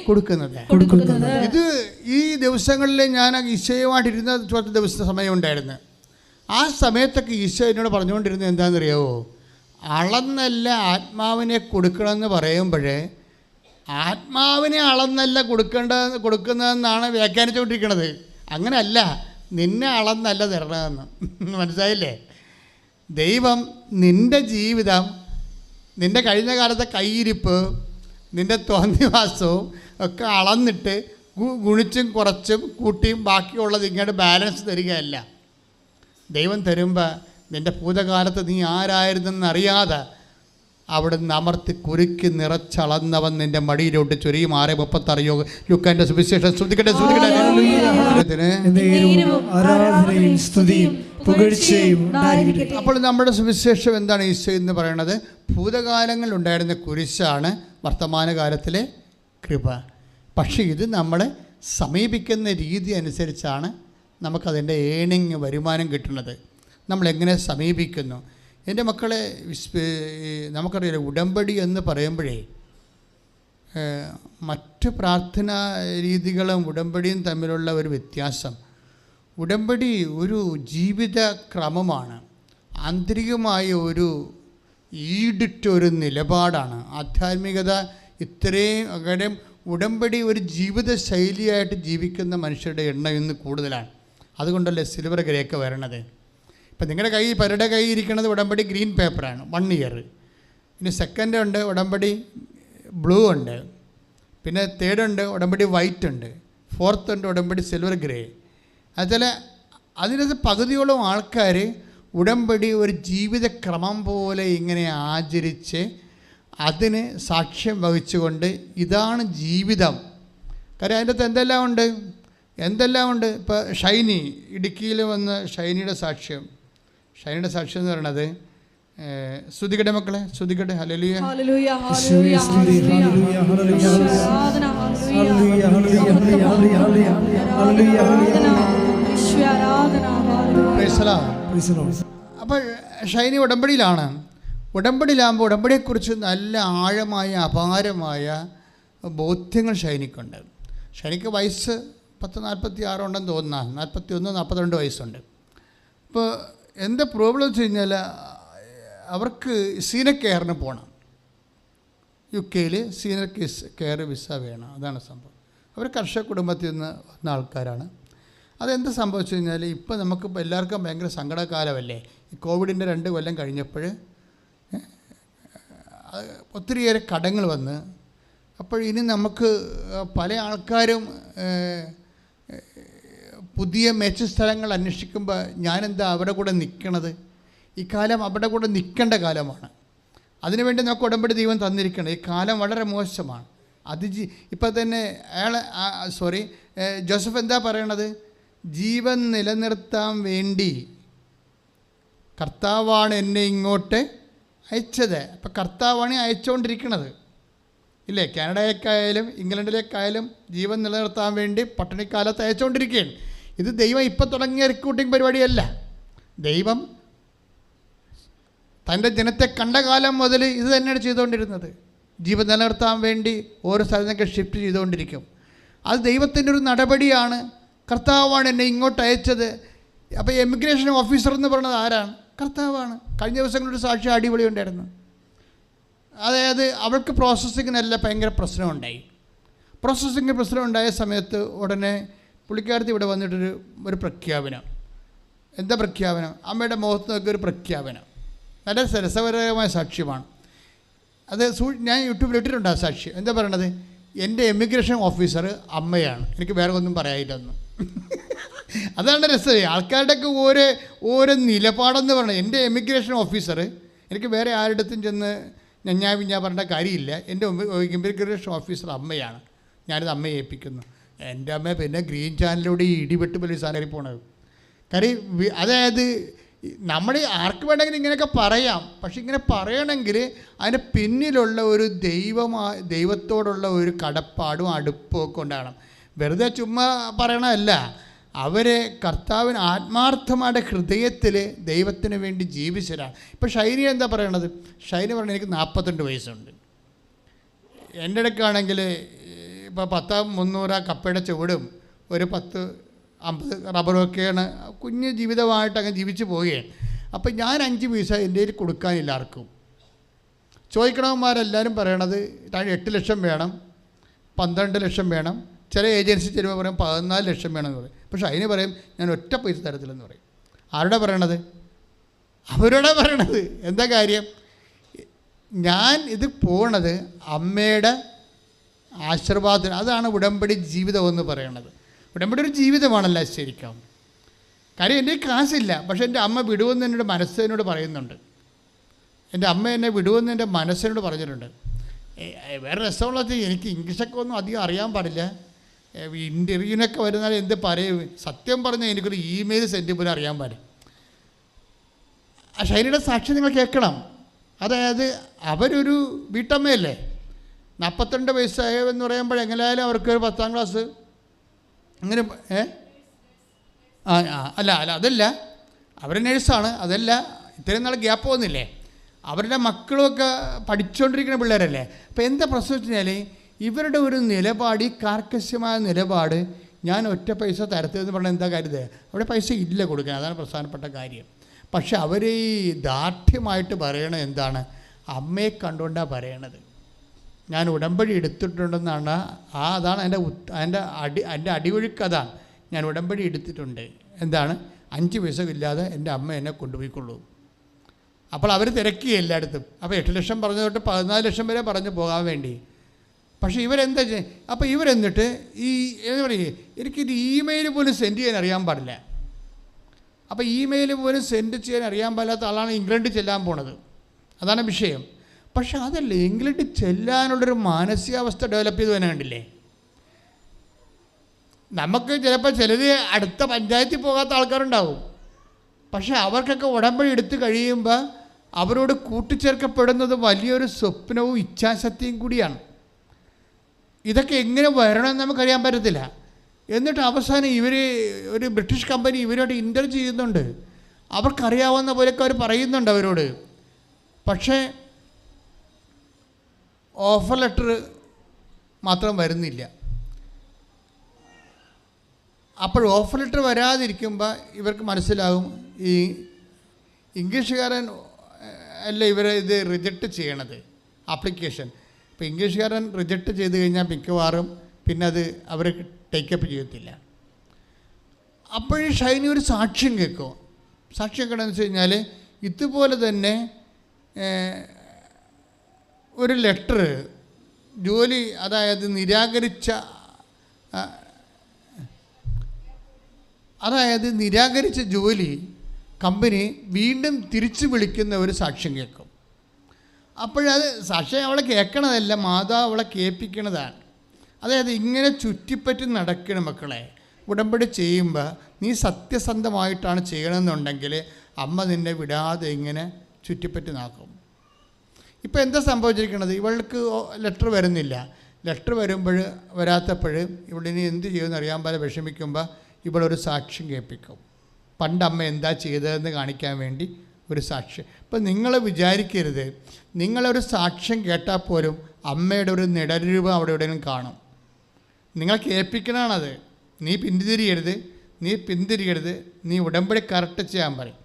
കൊടുക്കുന്നത്. ഇത് ഈ ദിവസങ്ങളിൽ ഞാൻ ഈശോയുമായിട്ടിരുന്ന കുറച്ച് ദിവസത്തെ സമയം ഉണ്ടായിരുന്നു. ആ സമയത്തൊക്കെ ഈശോ എന്നോട് പറഞ്ഞുകൊണ്ടിരുന്നത് എന്താണെന്നറിയാവോ? അളന്നല്ല ആത്മാവിനെ കൊടുക്കണമെന്ന് പറയുമ്പോഴേ ആത്മാവിനെ അളന്നല്ല കൊടുക്കുന്നതെന്നാണ് വ്യാഖ്യാനിച്ചുകൊണ്ടിരിക്കുന്നത്. അങ്ങനെയല്ല, നിന്നെ അളന്നല്ല തരണമെന്ന്. മനസ്സിലായില്ലേ? ദൈവം നിൻ്റെ ജീവിതം, നിൻ്റെ കഴിഞ്ഞ കാലത്തെ കയ്യിരിപ്പ്, നിൻ്റെ തോന്നിവാസവും ഒക്കെ അളന്നിട്ട് ഗുണിച്ചും കുറച്ചും കൂട്ടിയും ബാക്കിയുള്ളത് ഇങ്ങോട്ട് ബാലൻസ് തരികയല്ല. ദൈവം തരുമ്പോൾ നിൻ്റെ ഭൂതകാലത്ത് നീ ആരായിരുന്നെന്നറിയാതെ അവിടുന്ന് അമർത്തി കുരുക്കി നിറച്ചളന്നവൻ നിന്റെ മടിയിലോട്ട് ചൊരിയും. 6:36 ലൂക്കാന്റെ സുവിശേഷം. ശ്രുതികട്ടെ ശ്രുതികട്ടെ. അപ്പോൾ നമ്മുടെ സുവിശേഷം എന്താണ് ഈശോ എന്ന് പറയുന്നത്? ഭൂതകാലങ്ങളിൽ ഉണ്ടായിരുന്ന കുരിശാണ് വർത്തമാനകാലത്തിലെ കൃപ. പക്ഷേ ഇത് നമ്മളെ സമീപിക്കുന്ന രീതി അനുസരിച്ചാണ് നമുക്കതിൻ്റെ വരുമാനം കിട്ടുന്നത്. നമ്മളെങ്ങനെ സമീപിക്കുന്നു? എൻ്റെ മക്കളെ, നമുക്കറിയാലോ, ഉടമ്പടി എന്ന് പറയുമ്പോഴേ മറ്റ് പ്രാർത്ഥനാ രീതികളും ഉടമ്പടിയും തമ്മിലുള്ള ഒരു വ്യത്യാസം. ഉടമ്പടി ഒരു ജീവിത ക്രമമാണ്, ആന്തരികമായ ഒരു ഈടിട്ടൊരു നിലപാടാണ്. ആധ്യാത്മികത ഇത്രയും അകലം ഉടമ്പടി ഒരു ജീവിത ശൈലിയായിട്ട് ജീവിക്കുന്ന മനുഷ്യരുടെ എണ്ണം ഇന്ന് കൂടുതലാണ്. അതുകൊണ്ടല്ലേ സിൽവർ ഗ്രേക്ക് വരണത്. ഇപ്പം നിങ്ങളുടെ പലരുടെ കയ്യിൽ ഇരിക്കുന്നത് ഉടമ്പടി ഗ്രീൻ പേപ്പറാണ്, 1 ഇയർ. ഇനി സെക്കൻഡ് ഉണ്ട് ഉടമ്പടി ബ്ലൂ ഉണ്ട്, പിന്നെ തേർഡ് ഉണ്ട് ഉടമ്പടി വൈറ്റ് ഉണ്ട്, ഫോർത്ത് ഉണ്ട് ഉടമ്പടി സിൽവർ ഗ്രേ. അതുപോലെ അതിനകത്ത് പകുതിയോളം ആൾക്കാർ ഉടമ്പടി ഒരു ജീവിതക്രമം പോലെ ഇങ്ങനെ ആചരിച്ച് അതിന് സാക്ഷ്യം വഹിച്ചുകൊണ്ട് ഇതാണ് ജീവിതം. കാര്യം അതിൻ്റെ അകത്ത് എന്തെല്ലാം ഉണ്ട്. ഇപ്പോൾ ഷൈനി ഇടുക്കിയിൽ വന്ന ഷൈനിയുടെ സാക്ഷ്യം എന്ന് പറയുന്നത്, ശ്രുതികട്ടെ മക്കളെ, ശ്രുതികട്ടെ. ഹല്ലേലൂയ ഹല്ലേലൂയ യേശുവേ സ്തുതി. ഹല്ലേലൂയ ഹല്ലേലൂയ ഹല്ലേലൂയ ഹല്ലേലൂയ. അപ്പോൾ ഷൈനി ഉടമ്പടിയിലാകുമ്പോൾ ഉടമ്പടിയെക്കുറിച്ച് നല്ല ആഴമായ അപാരമായ ബോധ്യങ്ങൾ ഷൈനിക്കുണ്ട്. ഷൈനിക്ക് വയസ്സ് 46 ഉണ്ടെന്ന് തോന്നുന്നു, 41-42 വയസ്സുണ്ട്. ഇപ്പോൾ എന്താ പ്രോബ്ലം വെച്ച് കഴിഞ്ഞാൽ അവർക്ക് സീനിയർ കെയറിന് പോകണം. UK സീനിയർ കെയർ വിസ വേണം. അതാണ് സംഭവം. അവർ കർഷക കുടുംബത്തിൽ നിന്ന് വന്ന ആൾക്കാരാണ്. അതെന്താ സംഭവിച്ചു കഴിഞ്ഞാൽ ഇപ്പോൾ നമുക്കിപ്പോൾ എല്ലാവർക്കും ഭയങ്കര സങ്കടകാലമല്ലേ. ഈ കോവിഡിൻ്റെ 2 കൊല്ലം കഴിഞ്ഞപ്പോൾ ഒത്തിരിയേറെ കടങ്ങൾ വന്ന്, അപ്പോൾ ഇനി നമുക്ക് പല ആൾക്കാരും പുതിയ മെച്ച സ്ഥലങ്ങൾ അന്വേഷിക്കുമ്പോൾ ഞാനെന്താ അവരുടെ കൂടെ നിൽക്കണത്? ഈ കാലം അവരുടെ കൂടെ നിൽക്കേണ്ട കാലമാണ്. അതിനുവേണ്ടി നമുക്ക് ഉടമ്പടി ദൈവം തന്നിരിക്കണം. ഈ കാലം വളരെ മോശമാണ്. ഇപ്പം തന്നെ ജോസഫ് എന്താ പറയണത്? ജീവൻ നിലനിർത്താൻ വേണ്ടി കർത്താവാണ് എന്നെ ഇങ്ങോട്ട് അയച്ചത്. അപ്പം കർത്താവാണ് അയച്ചുകൊണ്ടിരിക്കുന്നത്, ഇല്ലേ? കാനഡയിലേക്കായാലും ഇംഗ്ലണ്ടിലേക്കായാലും ജീവൻ നിലനിർത്താൻ വേണ്ടി പട്ടിണിക്കാലത്ത് അയച്ചുകൊണ്ടിരിക്കുകയാണ്. ഇത് ദൈവം ഇപ്പം തുടങ്ങിയ റിക്രൂട്ടിംഗ് പരിപാടിയല്ല. ദൈവം തൻ്റെ ജനത്തെ കണ്ട കാലം മുതൽ ഇത് തന്നെയാണ് ചെയ്തുകൊണ്ടിരുന്നത്. ജീവൻ നിലനിർത്താൻ വേണ്ടി ഓരോ സ്ഥലത്തൊക്കെ ഷിഫ്റ്റ് ചെയ്തുകൊണ്ടിരിക്കും. അത് ദൈവത്തിൻ്റെ ഒരു നടപടിയാണ്. കർത്താവാണ് എന്നെ ഇങ്ങോട്ട് അയച്ചത്. അപ്പോൾ എമിഗ്രേഷൻ ഓഫീസർ എന്ന് പറയുന്നത് ആരാണ്? കർത്താവാണ്. കഴിഞ്ഞ ദിവസങ്ങളൊരു സാക്ഷി അടിപൊളി ഉണ്ടായിരുന്നു. അതായത് അവൾക്ക് പ്രോസസ്സിങ്ങിനെല്ലാം ഭയങ്കര പ്രശ്നമുണ്ടായി. പ്രശ്നം ഉണ്ടായ സമയത്ത് ഉടനെ പുള്ളിക്കാരത്തി ഇവിടെ വന്നിട്ടൊരു പ്രഖ്യാപനം. എന്താ പ്രഖ്യാപനം? അമ്മയുടെ മുഖത്ത് നോക്കി ഒരു പ്രഖ്യാപനം. നല്ല രസകരമായ സാക്ഷ്യമാണ്. അത് ഞാൻ യൂട്യൂബിൽ ഇട്ടിട്ടുണ്ട് ആ സാക്ഷ്യം. എന്താ പറയണത്? എൻ്റെ എമിഗ്രേഷൻ ഓഫീസർ അമ്മയാണ്, എനിക്ക് വേറെ ഒന്നും പറയാനില്ലെന്ന്. അതാണ് രസം. ആൾക്കാരുടെയൊക്കെ ഓരോ നിലപാടെന്ന് പറയുന്നത്. എൻ്റെ എമിഗ്രേഷൻ ഓഫീസർ, എനിക്ക് വേറെ ആരുടെടുത്തും ചെന്ന് ഞാൻ പറഞ്ഞ കാര്യമില്ല. എൻ്റെ എമിഗ്രേഷൻ ഓഫീസർ അമ്മയാണ്, ഞാനിത് അമ്മയെ ഏൽപ്പിക്കുന്നു. എൻ്റെ അമ്മ പിന്നെ ഗ്രീൻ ചാനലിലൂടെ ഈ ഇടിവെട്ട് പോലീസ് ആലറി പോണത്. കാര്യം അതായത് നമ്മൾ ആർക്ക് വേണമെങ്കിലും ഇങ്ങനെയൊക്കെ പറയാം. പക്ഷെ ഇങ്ങനെ പറയണമെങ്കിൽ അതിൻ്റെ പിന്നിലുള്ള ഒരു ദൈവത്തോടുള്ള ഒരു കടപ്പാടും അടുപ്പവും ഒക്കെ ഉണ്ടാകണം. വെറുതെ ചുമ്മാ പറയണമല്ല. അവർ കർത്താവിന് ആത്മാർത്ഥമായിട്ട് ഹൃദയത്തിൽ ദൈവത്തിന് വേണ്ടി ജീവിച്ചവരാണ്. ഇപ്പോൾ ഷൈനി എന്താ പറയണത്? ഷൈനി പറഞ്ഞത് എനിക്ക് 42 വയസ്സുണ്ട്. എൻ്റെ ഇടയ്ക്കാണെങ്കിൽ ഇപ്പോൾ 10-300 കപ്പയുടെ ചുവടും ഒരു 10-50 റബ്ബറൊക്കെയാണ് കുഞ്ഞ് ജീവിതമായിട്ട് അങ്ങനെ ജീവിച്ച് പോവുകയാണ്. അപ്പം ഞാൻ 5 പൈസ എൻ്റെ കയ്യിൽ കൊടുക്കാനില്ല ആർക്കും. ചോദിക്കണവന്മാരെല്ലാവരും പറയണത് 8 ലക്ഷം വേണം, 12 ലക്ഷം വേണം, ചില ഏജൻസി ചിലപ്പോൾ പറയും 14 ലക്ഷം വേണമെന്ന് പറയും. പക്ഷെ അതിന് പറയും ഞാൻ ഒറ്റ പൈസ തരത്തില്ലെന്ന് പറയും. ആരുടെ പറയണത്? അവരോടാ പറയണത്. എന്താ കാര്യം? ഞാൻ ഇത് പോണത് അമ്മയുടെ ആശീർവാദത്തിന്. അതാണ് ഉടമ്പടി ജീവിതം എന്ന് പറയണത്. ഉടമ്പടി ഒരു ജീവിതമാണല്ലോ ശരിക്കും. കാര്യം എൻ്റെ കാശില്ല, പക്ഷെ എൻ്റെ അമ്മ വിടുമെന്ന് എന്നോട് മനസ്സിനോട് പറയുന്നുണ്ട്. എൻ്റെ അമ്മ എന്നെ വിടുമെന്ന് എൻ്റെ മനസ്സിനോട് പറഞ്ഞിട്ടുണ്ട്. വേറെ രസമുള്ളത്, എനിക്ക് ഇംഗ്ലീഷൊക്കെ ഒന്നും അധികം അറിയാൻ പാടില്ല. ഇൻ്റർവ്യൂവിനൊക്കെ വരുന്നാൽ എന്ത് പറയും, സത്യം പറഞ്ഞാൽ എനിക്കൊരു ഇമെയിൽ സെൻഡ് പോലും അറിയാൻ പാടില്ല. ആ ഷൈനിയുടെ സാക്ഷി നിങ്ങൾ കേൾക്കണം. അതായത് അവരൊരു വീട്ടമ്മയല്ലേ, 42 വയസ്സായെന്ന് പറയുമ്പോൾ എങ്ങനെയായാലും അവർക്ക് 10ാം ക്ലാസ് അങ്ങനെ അല്ല അതല്ല, അവർ നേഴ്സാണ്. അതല്ല, ഇത്രയും നാൾ ഗ്യാപ്പ് വന്നില്ലേ, അവരുടെ മക്കളുമൊക്കെ പഠിച്ചുകൊണ്ടിരിക്കുന്ന പിള്ളേരല്ലേ. അപ്പോൾ എന്താ പ്രശ്നം വെച്ച് കഴിഞ്ഞാൽ ഇവരുടെ ഒരു നിലപാട്, ഈ കാർക്കശ്യമായ നിലപാട്, ഞാൻ ഒറ്റ പൈസ തരത്തില്ലെന്ന് പറഞ്ഞാൽ എന്താ കരുത്? അവിടെ പൈസ ഇല്ല കൊടുക്കാൻ, അതാണ് പ്രധാനപ്പെട്ട കാര്യം. പക്ഷെ അവർ ഈ ദാർഢ്യമായിട്ട് പറയണത് എന്താണ്? അമ്മയെ കണ്ടുകൊണ്ടാണ് പറയണത്. ഞാൻ ഉടമ്പടി എടുത്തിട്ടുണ്ടെന്നാണ് അതാണ് എൻ്റെ അടിയൊഴുക്ക്. അതാണ് ഞാൻ ഉടമ്പടി എടുത്തിട്ടുണ്ട്. എന്താണ്? 5 പൈസ ഇല്ലാതെ എൻ്റെ അമ്മ എന്നെ കൊണ്ടുപോയിക്കൊള്ളൂ. അപ്പോൾ അവർ തിരക്കി എല്ലായിടത്തും. അപ്പോൾ 8 ലക്ഷം പറഞ്ഞു തൊട്ട് 14 ലക്ഷം വരെ പറഞ്ഞു പോകാൻ വേണ്ടി. പക്ഷേ ഇവരെന്താ ചെയ്യുക? അപ്പോൾ ഇവരെന്നിട്ട് എന്താ പറയുക, എനിക്കൊരു ഇമെയിൽ പോലും സെൻഡ് ചെയ്യാൻ അറിയാൻ പാടില്ല. അപ്പോൾ ഇമെയിൽ പോലും സെൻഡ് ചെയ്യാൻ അറിയാൻ പാടില്ലാത്ത ആളാണ് ഇംഗ്ലണ്ടിൽ ചെല്ലാൻ പോണത്. അതാണ് വിഷയം. പക്ഷെ അതല്ല, ഇംഗ്ലണ്ടിൽ ചെല്ലാനുള്ളൊരു മാനസികാവസ്ഥ ഡെവലപ്പ് ചെയ്ത് തന്നെ കണ്ടില്ലേ. നമുക്ക് ചിലപ്പോൾ ചിലർ അടുത്ത പഞ്ചായത്തിൽ പോകാത്ത ആൾക്കാരുണ്ടാവും. പക്ഷേ അവർക്കൊക്കെ ഉടമ്പടി എടുത്ത് കഴിയുമ്പോൾ അവരോട് കൂട്ടിച്ചേർക്കപ്പെടുന്നത് വലിയൊരു സ്വപ്നവും ഇച്ഛാശക്തിയും കൂടിയാണ്. ഇതൊക്കെ എങ്ങനെ വരണമെന്ന് നമുക്കറിയാൻ പറ്റത്തില്ല. എന്നിട്ട് അവസാനം ഇവർ ഒരു ബ്രിട്ടീഷ് കമ്പനി ഇവരോട് ഇൻ്റർവ്യൂ ചെയ്യുന്നുണ്ട്. അവർക്കറിയാവുന്ന പോലെയൊക്കെ അവർ പറയുന്നുണ്ട് അവരോട്. പക്ഷേ ഓഫർ ലെറ്റർ മാത്രം വരുന്നില്ല. അപ്പോൾ ഓഫർ ലെറ്റർ വരാതിരിക്കുമ്പോൾ ഇവർക്ക് മനസ്സിലാകും ഈ ഇംഗ്ലീഷുകാരൻ അല്ല ഇവരെ ഇത് റിജക്റ്റ് ചെയ്യണത്, ആപ്ലിക്കേഷൻ. ഇപ്പോൾ ഇംഗ്ലീഷുകാരൻ റിജക്റ്റ് ചെയ്ത് കഴിഞ്ഞാൽ മിക്കവാറും പിന്നെ അത് അവർ ടേക്കപ്പ് ചെയ്യത്തില്ല. അപ്പോഴേ ഷൈനി ഒരു സാക്ഷ്യം കേൾക്കും. സാക്ഷ്യം കേൾക്കണമെന്ന് വെച്ച് കഴിഞ്ഞാൽ ഇതുപോലെ തന്നെ ഒരു ലെറ്റർ ജോലി, അതായത് നിരാകരിച്ച ജോലി കമ്പനി വീണ്ടും തിരിച്ചു വിളിക്കുന്ന ഒരു സാക്ഷ്യം കേൾക്കും. അപ്പോഴത് സാക്ഷ്യം അവളെ കേൾക്കണതല്ല, മാതാവ് അവളെ കേൾപ്പിക്കണതാണ്. അതായത് ഇങ്ങനെ ചുറ്റിപ്പറ്റി നടക്കണം മക്കളെ. ഉടമ്പടി ചെയ്യുമ്പോൾ നീ സത്യസന്ധമായിട്ടാണ് ചെയ്യണമെന്നുണ്ടെങ്കിൽ അമ്മ നിന്നെ വിടാതെ ഇങ്ങനെ ചുറ്റിപ്പറ്റി നോക്കും. ഇപ്പോൾ എന്താ സംഭവിച്ചിരിക്കുന്നത്? ഇവൾക്ക് ലെറ്റർ വരുന്നില്ല. ലെറ്റർ വരാത്തപ്പോൾ ഇവളിനി എന്ത് ചെയ്യുമെന്ന് അറിയാൻ പോലെ വിഷമിക്കുമ്പോൾ ഇവളൊരു സാക്ഷ്യം കേൾപ്പിക്കും. പണ്ട് അമ്മ എന്താ ചെയ്തതെന്ന് കാണിക്കാൻ വേണ്ടി ഒരു സാക്ഷ്യം. ഇപ്പം നിങ്ങൾ വിചാരിക്കരുത്, നിങ്ങളൊരു സാക്ഷ്യം കേട്ടാൽ പോലും അമ്മയുടെ ഒരു നിഴൽരൂപം അവിടെ എവിടെയെങ്കിലും കാണും. നിങ്ങളെ കേൾപ്പിക്കണമാണത്. നീ പിന്തിരിയരുത്, നീ ഉടമ്പടി കറക്റ്റ് ചെയ്യാൻ പറയും.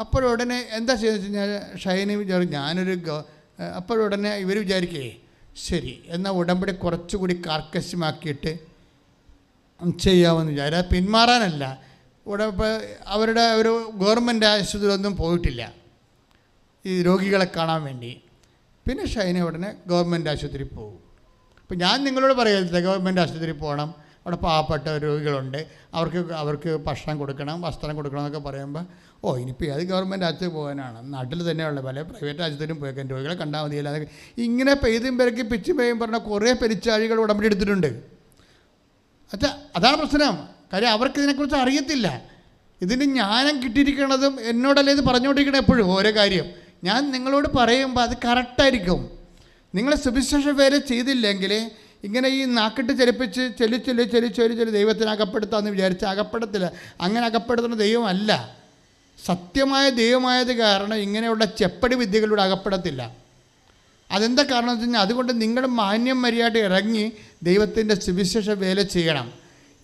അപ്പോഴുടനെ എന്താ ചെയ്യുന്നത് വെച്ച് കഴിഞ്ഞാൽ ഷൈനി വിചാരിക്കും അപ്പോഴുടനെ ഇവർ വിചാരിക്കേ ശരി എന്നാൽ ഉടമ്പടി കുറച്ചുകൂടി കാർക്കശ്യമാക്കിയിട്ട് ചെയ്യാമെന്ന് വിചാരിക്കും. അത് പിന്മാറാനല്ല, അവരുടെ ഒരു ഗവൺമെൻറ് ആശുപത്രിയിലൊന്നും പോയിട്ടില്ല ഈ രോഗികളെ കാണാൻ വേണ്ടി. പിന്നെ ഷൈനി ഉടനെ ഗവൺമെൻറ് ആശുപത്രിയിൽ പോകും. അപ്പോൾ ഞാൻ നിങ്ങളോട് പറയരുത് ഗവൺമെൻറ് ആശുപത്രിയിൽ പോകണം, അവിടെ പാവപ്പെട്ട രോഗികളുണ്ട്, അവർക്ക് ഭക്ഷണം കൊടുക്കണം, വസ്ത്രം കൊടുക്കണം എന്നൊക്കെ പറയുമ്പോൾ ഇനിയിപ്പോൾ അത് ഗവൺമെൻറ് ആശുപത്രി പോകാനാണ്, നാട്ടിൽ തന്നെയുള്ള പല പ്രൈവറ്റ് ആശുപത്രിയും പോയേക്കാൻ രോഗികളെ കണ്ടാൽ മതിയല്ല. അതൊക്കെ ഇങ്ങനെ പെയ്തും പെരക്കി പിച്ചും പെയ്യും പറഞ്ഞാൽ കുറേ പെരിച്ചാഴികൾ ഉടമ്പടി എടുത്തിട്ടുണ്ട്. അതാണ് പ്രശ്നം. കാര്യം അവർക്ക് ഇതിനെക്കുറിച്ച് അറിയത്തില്ല. ഇതിന് ജ്ഞാനം കിട്ടിയിരിക്കണതും എന്നോടല്ലേ ഇത് പറഞ്ഞുകൊണ്ടിരിക്കണം എപ്പോഴും ഓരോ കാര്യം. ഞാൻ നിങ്ങളോട് പറയുമ്പോൾ അത് കറക്റ്റായിരിക്കും. നിങ്ങൾ സുവിശേഷ വേല ചെയ്തില്ലെങ്കിൽ ഇങ്ങനെ ഈ നാക്കിട്ട് ചലിപ്പിച്ച് ചെല്ലി ദൈവത്തിന് അകപ്പെടുത്താമെന്ന് വിചാരിച്ച് അകപ്പെടത്തില്ല. അങ്ങനെ അകപ്പെടുത്തുന്ന ദൈവമല്ല. സത്യമായ ദൈവമായത് കാരണം ഇങ്ങനെയുള്ള ചെപ്പടി വിദ്യകളിലൂടെ അകപ്പെടത്തില്ല. അതെന്താ കാരണം എന്ന് വെച്ച് കഴിഞ്ഞാൽ, അതുകൊണ്ട് നിങ്ങൾ മാന്യം മര്യാദ ഇറങ്ങി ദൈവത്തിൻ്റെ സുവിശേഷ വേല ചെയ്യണം.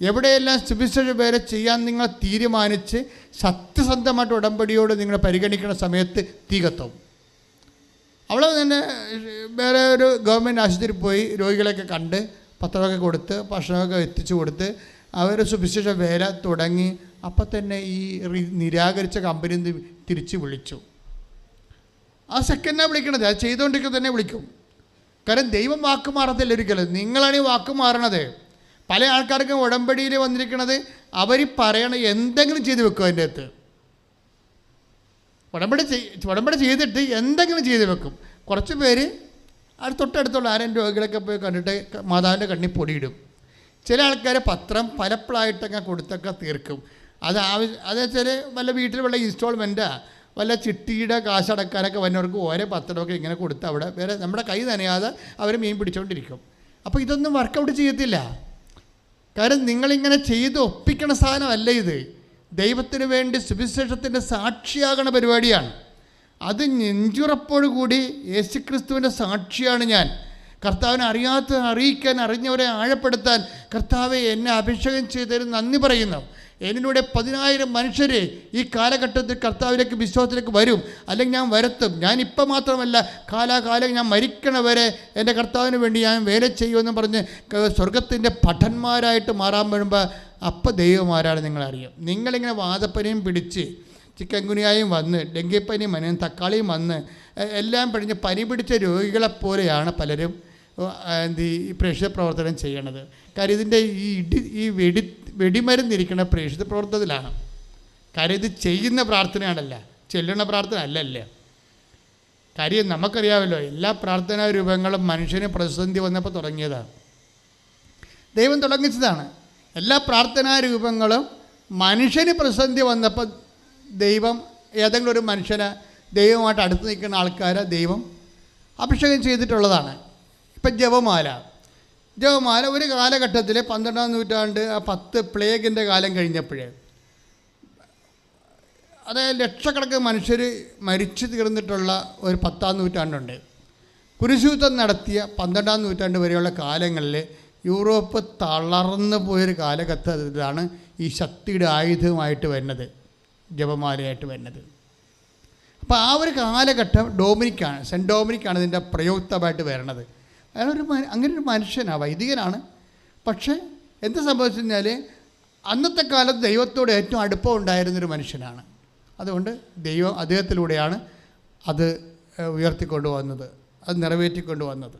എവിടെയെല്ലാം സുവിശേഷ വേല ചെയ്യാൻ നിങ്ങൾ തീരുമാനിച്ച് സത്യസന്ധമായിട്ട് ഉടമ്പടിയോട് നിങ്ങൾ പരിഗണിക്കുന്ന സമയത്ത് തീ കത്തും. അവിടെ തന്നെ വേറെ ഒരു ഗവൺമെൻറ് ആശുപത്രിയിൽ പോയി രോഗികളെയൊക്കെ കണ്ട് പത്രമൊക്കെ കൊടുത്ത് ഭക്ഷണമൊക്കെ എത്തിച്ചു കൊടുത്ത് അവർ സുവിശേഷ വേല തുടങ്ങി. അപ്പം തന്നെ ഈ നിരാകരിച്ച കമ്പനി തിരിച്ച് വിളിച്ചു. ആ സെക്കൻഡാണ് വിളിക്കണത്. അത് ചെയ്തുകൊണ്ടിരിക്കുക തന്നെ വിളിക്കും. കാരണം ദൈവം വാക്ക് മാറത്തില്ല ഒരിക്കലും. നിങ്ങളാണ് ഈ വാക്ക് മാറണത്. പല ആൾക്കാർക്കും ഉടമ്പടിയിൽ വന്നിരിക്കുന്നത് അവർ പറയണ എന്തെങ്കിലും ചെയ്ത് വെക്കും. അതിൻ്റെ അകത്ത് ഉടമ്പടി ചെയ്തിട്ട് എന്തെങ്കിലും ചെയ്ത് വെക്കും. കുറച്ച് പേര് അത് തൊട്ടടുത്തുള്ള ആരും രോഗികളൊക്കെ പോയി കണ്ടിട്ട് മാതാവിൻ്റെ കണ്ണിൽ പൊടിയിടും. ചില ആൾക്കാർ പത്രം പലപ്പോഴായിട്ടൊക്കെ കൊടുത്തൊക്കെ തീർക്കും. അത് വെച്ചാൽ വല്ല വീട്ടിൽ വല്ല ഇൻസ്റ്റാൾമെൻറ്റാ വല്ല ചിട്ടിയുടെ കാശടക്കാനൊക്കെ വന്നവർക്ക് ഓരോ പത്രമൊക്കെ ഇങ്ങനെ കൊടുത്ത് അവിടെ വേറെ നമ്മുടെ കൈ നനയാതെ അവർ മീൻ പിടിച്ചുകൊണ്ടിരിക്കും. അപ്പോൾ ഇതൊന്നും വർക്കൗട്ട് ചെയ്യത്തില്ല. കാരണം നിങ്ങളിങ്ങനെ ചെയ്ത് ഒപ്പിക്കണ സാധനമല്ല ഇത്. ദൈവത്തിന് വേണ്ടി സുവിശേഷത്തിൻ്റെ സാക്ഷിയാകണ പരിപാടിയാണ്. അത് നെഞ്ചുറപ്പോടുകൂടി യേശുക്രിസ്തുവിൻ്റെ സാക്ഷിയാണ് ഞാൻ. കർത്താവിനെ അറിയിക്കാൻ, അറിഞ്ഞവരെ ആഴപ്പെടുത്താൻ കർത്താവെ എന്നെ അഭിഷേകം ചെയ്തതിന് നന്ദി പറയുന്നു. എന്നിലൂടെ 10,000 മനുഷ്യർ ഈ കാലഘട്ടത്തിൽ കർത്താവിലേക്ക് വിശ്വാസത്തിലേക്ക് വരും, അല്ലെങ്കിൽ ഞാൻ വരുത്തും. ഞാനിപ്പം മാത്രമല്ല, കാലാകാലം ഞാൻ മരിക്കണവരെ എൻ്റെ കർത്താവിന് വേണ്ടി ഞാൻ വേല ചെയ്യുമെന്ന് പറഞ്ഞ് സ്വർഗത്തിൻ്റെ പഠന്മാരായിട്ട് മാറാൻ വരുമ്പോൾ അപ്പം ദൈവമാരാണ് നിങ്ങളറിയും. നിങ്ങളിങ്ങനെ വാദപ്പനിയും പിടിച്ച് ചിക്കൻ ഗുനിയായും വന്ന് ഡെങ്കിപ്പനിയും വന്ന് തക്കാളിയും വന്ന് എല്ലാം പിടിഞ്ഞ് പനി പിടിച്ച രോഗികളെപ്പോലെയാണ് പലരും ഈ പ്രേക്ഷിത പ്രവർത്തനം ചെയ്യണത്. കാര്യം ഇതിൻ്റെ ഈ വെടിമരുന്നിരിക്കുന്ന പ്രേക്ഷിത പ്രവർത്തനത്തിലാണ്. കാര്യം ഇത് ചെയ്യുന്ന പ്രാർത്ഥനയാണല്ല, ചെല്ലുന്ന പ്രാർത്ഥന അല്ലല്ലേ. കാര്യം നമുക്കറിയാമല്ലോ, എല്ലാ പ്രാർത്ഥനാ രൂപങ്ങളും മനുഷ്യന് പ്രതിസന്ധി വന്നപ്പോൾ തുടങ്ങിയതാണ്. ദൈവം തുടങ്ങിച്ചതാണ്. എല്ലാ പ്രാർത്ഥനാ രൂപങ്ങളും മനുഷ്യന് പ്രതിസന്ധി വന്നപ്പോൾ ദൈവം ഏതെങ്കിലും ഒരു മനുഷ്യനെ ദൈവമായിട്ട് അടുത്ത് നിൽക്കുന്ന ആൾക്കാരെ ദൈവം അഭിഷേകം ചെയ്തിട്ടുള്ളതാണ്. ഇപ്പം ജപമാല ഒരു കാലഘട്ടത്തിൽ 12-ാം നൂറ്റാണ്ട് 10 പ്ലേഗിൻ്റെ കാലം കഴിഞ്ഞപ്പോഴേ, അതായത് ലക്ഷക്കണക്കിന് മനുഷ്യർ മരിച്ചു തീർന്നിട്ടുള്ള ഒരു 10-ാം നൂറ്റാണ്ടുണ്ട്. കുരിശുയുദ്ധം നടത്തിയ 12-ാം നൂറ്റാണ്ട് വരെയുള്ള കാലങ്ങളിൽ യൂറോപ്പ് തളർന്നു പോയൊരു കാലഘട്ടത്തിലാണ് ഈ ശക്തിയുടെ ആയുധമായിട്ട് വരുന്നത്, ജപമാലയായിട്ട് വരുന്നത്. അപ്പോൾ ആ ഒരു കാലഘട്ടം സെൻറ്റ് ഡൊമിനിക്കാണ് ഇതിൻ്റെ പ്രയുക്തമായിട്ട് വരണത്. അയാളൊരു അങ്ങനെ ഒരു മനുഷ്യനാണ്, വൈദികനാണ്. പക്ഷേ എന്ത് സംഭവിച്ചു കഴിഞ്ഞാൽ അന്നത്തെ കാലത്ത് ദൈവത്തോട് ഏറ്റവും അടുപ്പം ഉണ്ടായിരുന്നൊരു മനുഷ്യനാണ്. അതുകൊണ്ട് ദൈവം അദ്ദേഹത്തിലൂടെയാണ് അത് ഉയർത്തിക്കൊണ്ടു വന്നത്, അത് നിറവേറ്റിക്കൊണ്ട് വന്നത്.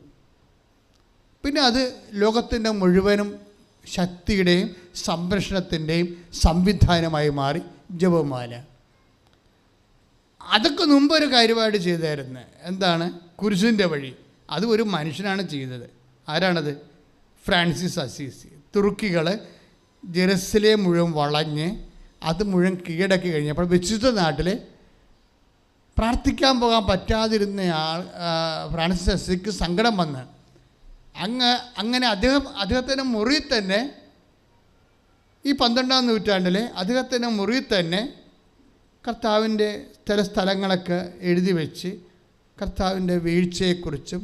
പിന്നെ അത് ലോകത്തിൻ്റെ മുഴുവനും ശക്തിയുടെയും സംരക്ഷണത്തിൻ്റെയും സംവിധാനമായി മാറി ജപമാല. അതൊക്കെ മുമ്പൊരു കാര്യമായിട്ട് ചെയ്തായിരുന്നു. എന്താണ്? കുരിശിൻ്റെ വഴി. അത് ഒരു മനുഷ്യനാണ് ചെയ്തത്. ആരാണത്? Francis Assisi. തുർക്കികൾ ജെറുസലേം മുഴുവൻ വളഞ്ഞ് അത് മുഴുവൻ കീഴടക്കി കഴിഞ്ഞപ്പോൾ വിശുദ്ധ നാട്ടിൽ പ്രാർത്ഥിക്കാൻ പോകാൻ പറ്റാതിരുന്ന ഫ്രാൻസിസ് അസീസിക്ക് സങ്കടം വന്ന് അങ്ങനെ അദ്ദേഹത്തിൻ്റെ മുറിയിൽ തന്നെ ഈ 12-ാം നൂറ്റാണ്ടിൽ അദ്ദേഹത്തിൻ്റെ മുറിയിൽ തന്നെ കർത്താവിൻ്റെ ചില സ്ഥലങ്ങളൊക്കെ എഴുതി വെച്ച് കർത്താവിൻ്റെ വീഴ്ചയെക്കുറിച്ചും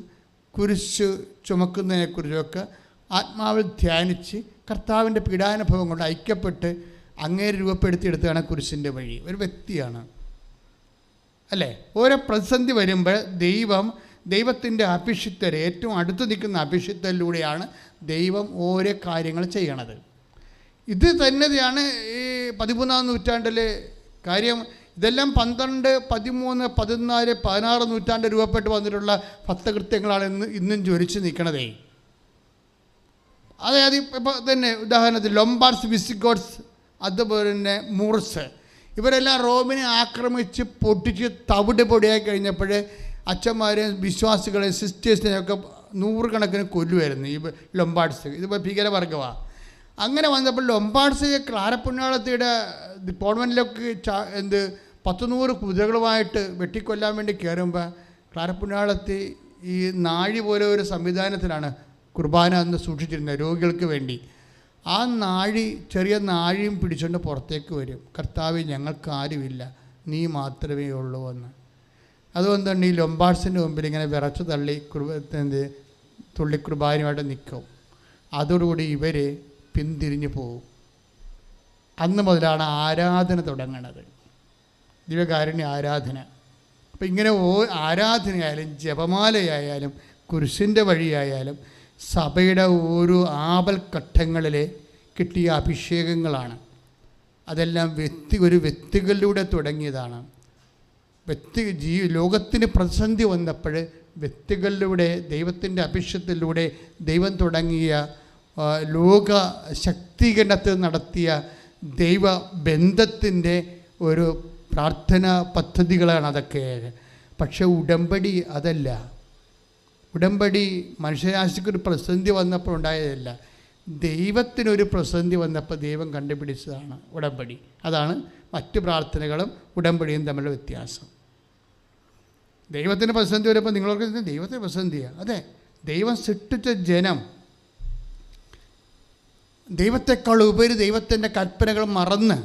കുരിശ് ചുമക്കുന്നതിനെക്കുറിച്ചുമൊക്കെ ആത്മാവിൽ ധ്യാനിച്ച് കർത്താവിൻ്റെ പീഡാനുഭവം കൊണ്ട് ഐക്യപ്പെട്ട് അങ്ങേര് രൂപപ്പെടുത്തിയെടുത്തതാണ് കുരിശിൻ്റെ വഴി. ഒരു വ്യക്തിയാണ് അല്ലേ? ഓരോ പ്രതിസന്ധി വരുമ്പോൾ ദൈവത്തിൻ്റെ അഭിഷിക്തർ, ഏറ്റവും അടുത്ത് നിൽക്കുന്ന അഭിഷിക്തരിലൂടെയാണ് ദൈവം ഓരോ കാര്യങ്ങൾ ചെയ്യണത്. ഇത് തന്നെയാണ് ഈ 13-ാം നൂറ്റാണ്ടിലെ കാര്യം. ഇതെല്ലാം 12, 13, 14, 16 നൂറ്റാണ്ട് രൂപപ്പെട്ട് വന്നിട്ടുള്ള ഭക്തകൃത്യങ്ങളാണ് ഇന്നും ജ്വലിച്ച് നിൽക്കണതേ. അതായത് ഇപ്പോൾ തന്നെ ഉദാഹരണത്തിന് ലൊംബാർഡ്സ്, വിസിഗോട്ട്സ്, അതുപോലെ തന്നെ മൂർസ്, ഇവരെല്ലാം റോമിനെ ആക്രമിച്ച് പൊട്ടിച്ച് തവിട് പൊടിയായി കഴിഞ്ഞപ്പോൾ അച്ഛന്മാരെയും വിശ്വാസികളെയും സിസ്റ്റേഴ്സിനെയൊക്കെ 100 കണക്കിന് കൊല്ലുമായിരുന്നു ഈ ലൊംബാർഡ്സ്. ഇതിപ്പോൾ ഭീകരവർഗമാണ്. അങ്ങനെ വന്നപ്പോൾ ലൊമ്പാർഡ്സ് ക്ലാരപ്പുണ്യാളത്തിയുടെ കോൺവെൻറ്റിലേക്ക് 100 കുതിരകളുമായിട്ട് വെട്ടിക്കൊല്ലാൻ വേണ്ടി കയറുമ്പോൾ ക്ലാരപ്പുണ്യാളത്തി ഈ നാഴി പോലെ ഒരു സംവിധാനത്തിലാണ് കുർബാന അന്ന് സൂക്ഷിച്ചിരുന്നത് രോഗികൾക്ക് വേണ്ടി. ആ നാഴി, ചെറിയ നാഴിയും പിടിച്ചുകൊണ്ട് പുറത്തേക്ക് വരും. കർത്താവേ, ഞങ്ങൾക്ക് ആരുമില്ല, നീ മാത്രമേ ഉള്ളൂ എന്ന്. അതുകൊണ്ടുതന്നെ ഈ ലൊമ്പാർഡ്സിൻ്റെ മുമ്പിൽ ഇങ്ങനെ വിറച്ചു തള്ളി തുള്ളി കുർബാനയുമായിട്ട് നിൽക്കും. അതോടുകൂടി ഇവർ പിന്തിരിഞ്ഞു പോകും. അന്ന് മുതലാണ് ആരാധന തുടങ്ങുന്നത്, ദിവ്യകാരുണ്യ ആരാധന. അപ്പം ഇങ്ങനെ ആരാധനയായാലും ജപമാലയായാലും കുരിശിൻ്റെ വഴിയായാലും സഭയുടെ ഓരോ ആപൽഘട്ടങ്ങളിൽ കിട്ടിയ അഭിഷേകങ്ങളാണ്. അതെല്ലാം വ്യക്തികളിലൂടെ തുടങ്ങിയതാണ്. ലോകത്തിന് പ്രതിസന്ധി വന്നപ്പോൾ വ്യക്തികളിലൂടെ ദൈവത്തിൻ്റെ അഭിഷേകത്തിലൂടെ ദൈവം തുടങ്ങിയ ലോക ശക്തീകരണത്തിൽ നടത്തിയ ദൈവബന്ധത്തിൻ്റെ ഒരു പ്രാർത്ഥനാ പദ്ധതികളാണ് അതൊക്കെ. പക്ഷെ ഉടമ്പടി അതല്ല. ഉടമ്പടി മനുഷ്യരാശിക്കൊരു പ്രതിസന്ധി വന്നപ്പോൾ ഉണ്ടായതല്ല, ദൈവത്തിനൊരു പ്രതിസന്ധി വന്നപ്പോൾ ദൈവം കണ്ടുപിടിച്ചതാണ് ഉടമ്പടി. അതാണ് മറ്റു പ്രാർത്ഥനകളും ഉടമ്പടിയും തമ്മിലുള്ള വ്യത്യാസം. ദൈവത്തിന് പ്രതിസന്ധി വരുമ്പോൾ നിങ്ങൾക്ക് ദൈവത്തിന് പ്രതിസന്ധിയാണ്. അതെ, ദൈവം സൃഷ്ടിച്ച ജനം ദൈവത്തെക്കാൾ ഉപരി ദൈവത്തിൻ്റെ കൽപ്പനകൾ മറന്ന്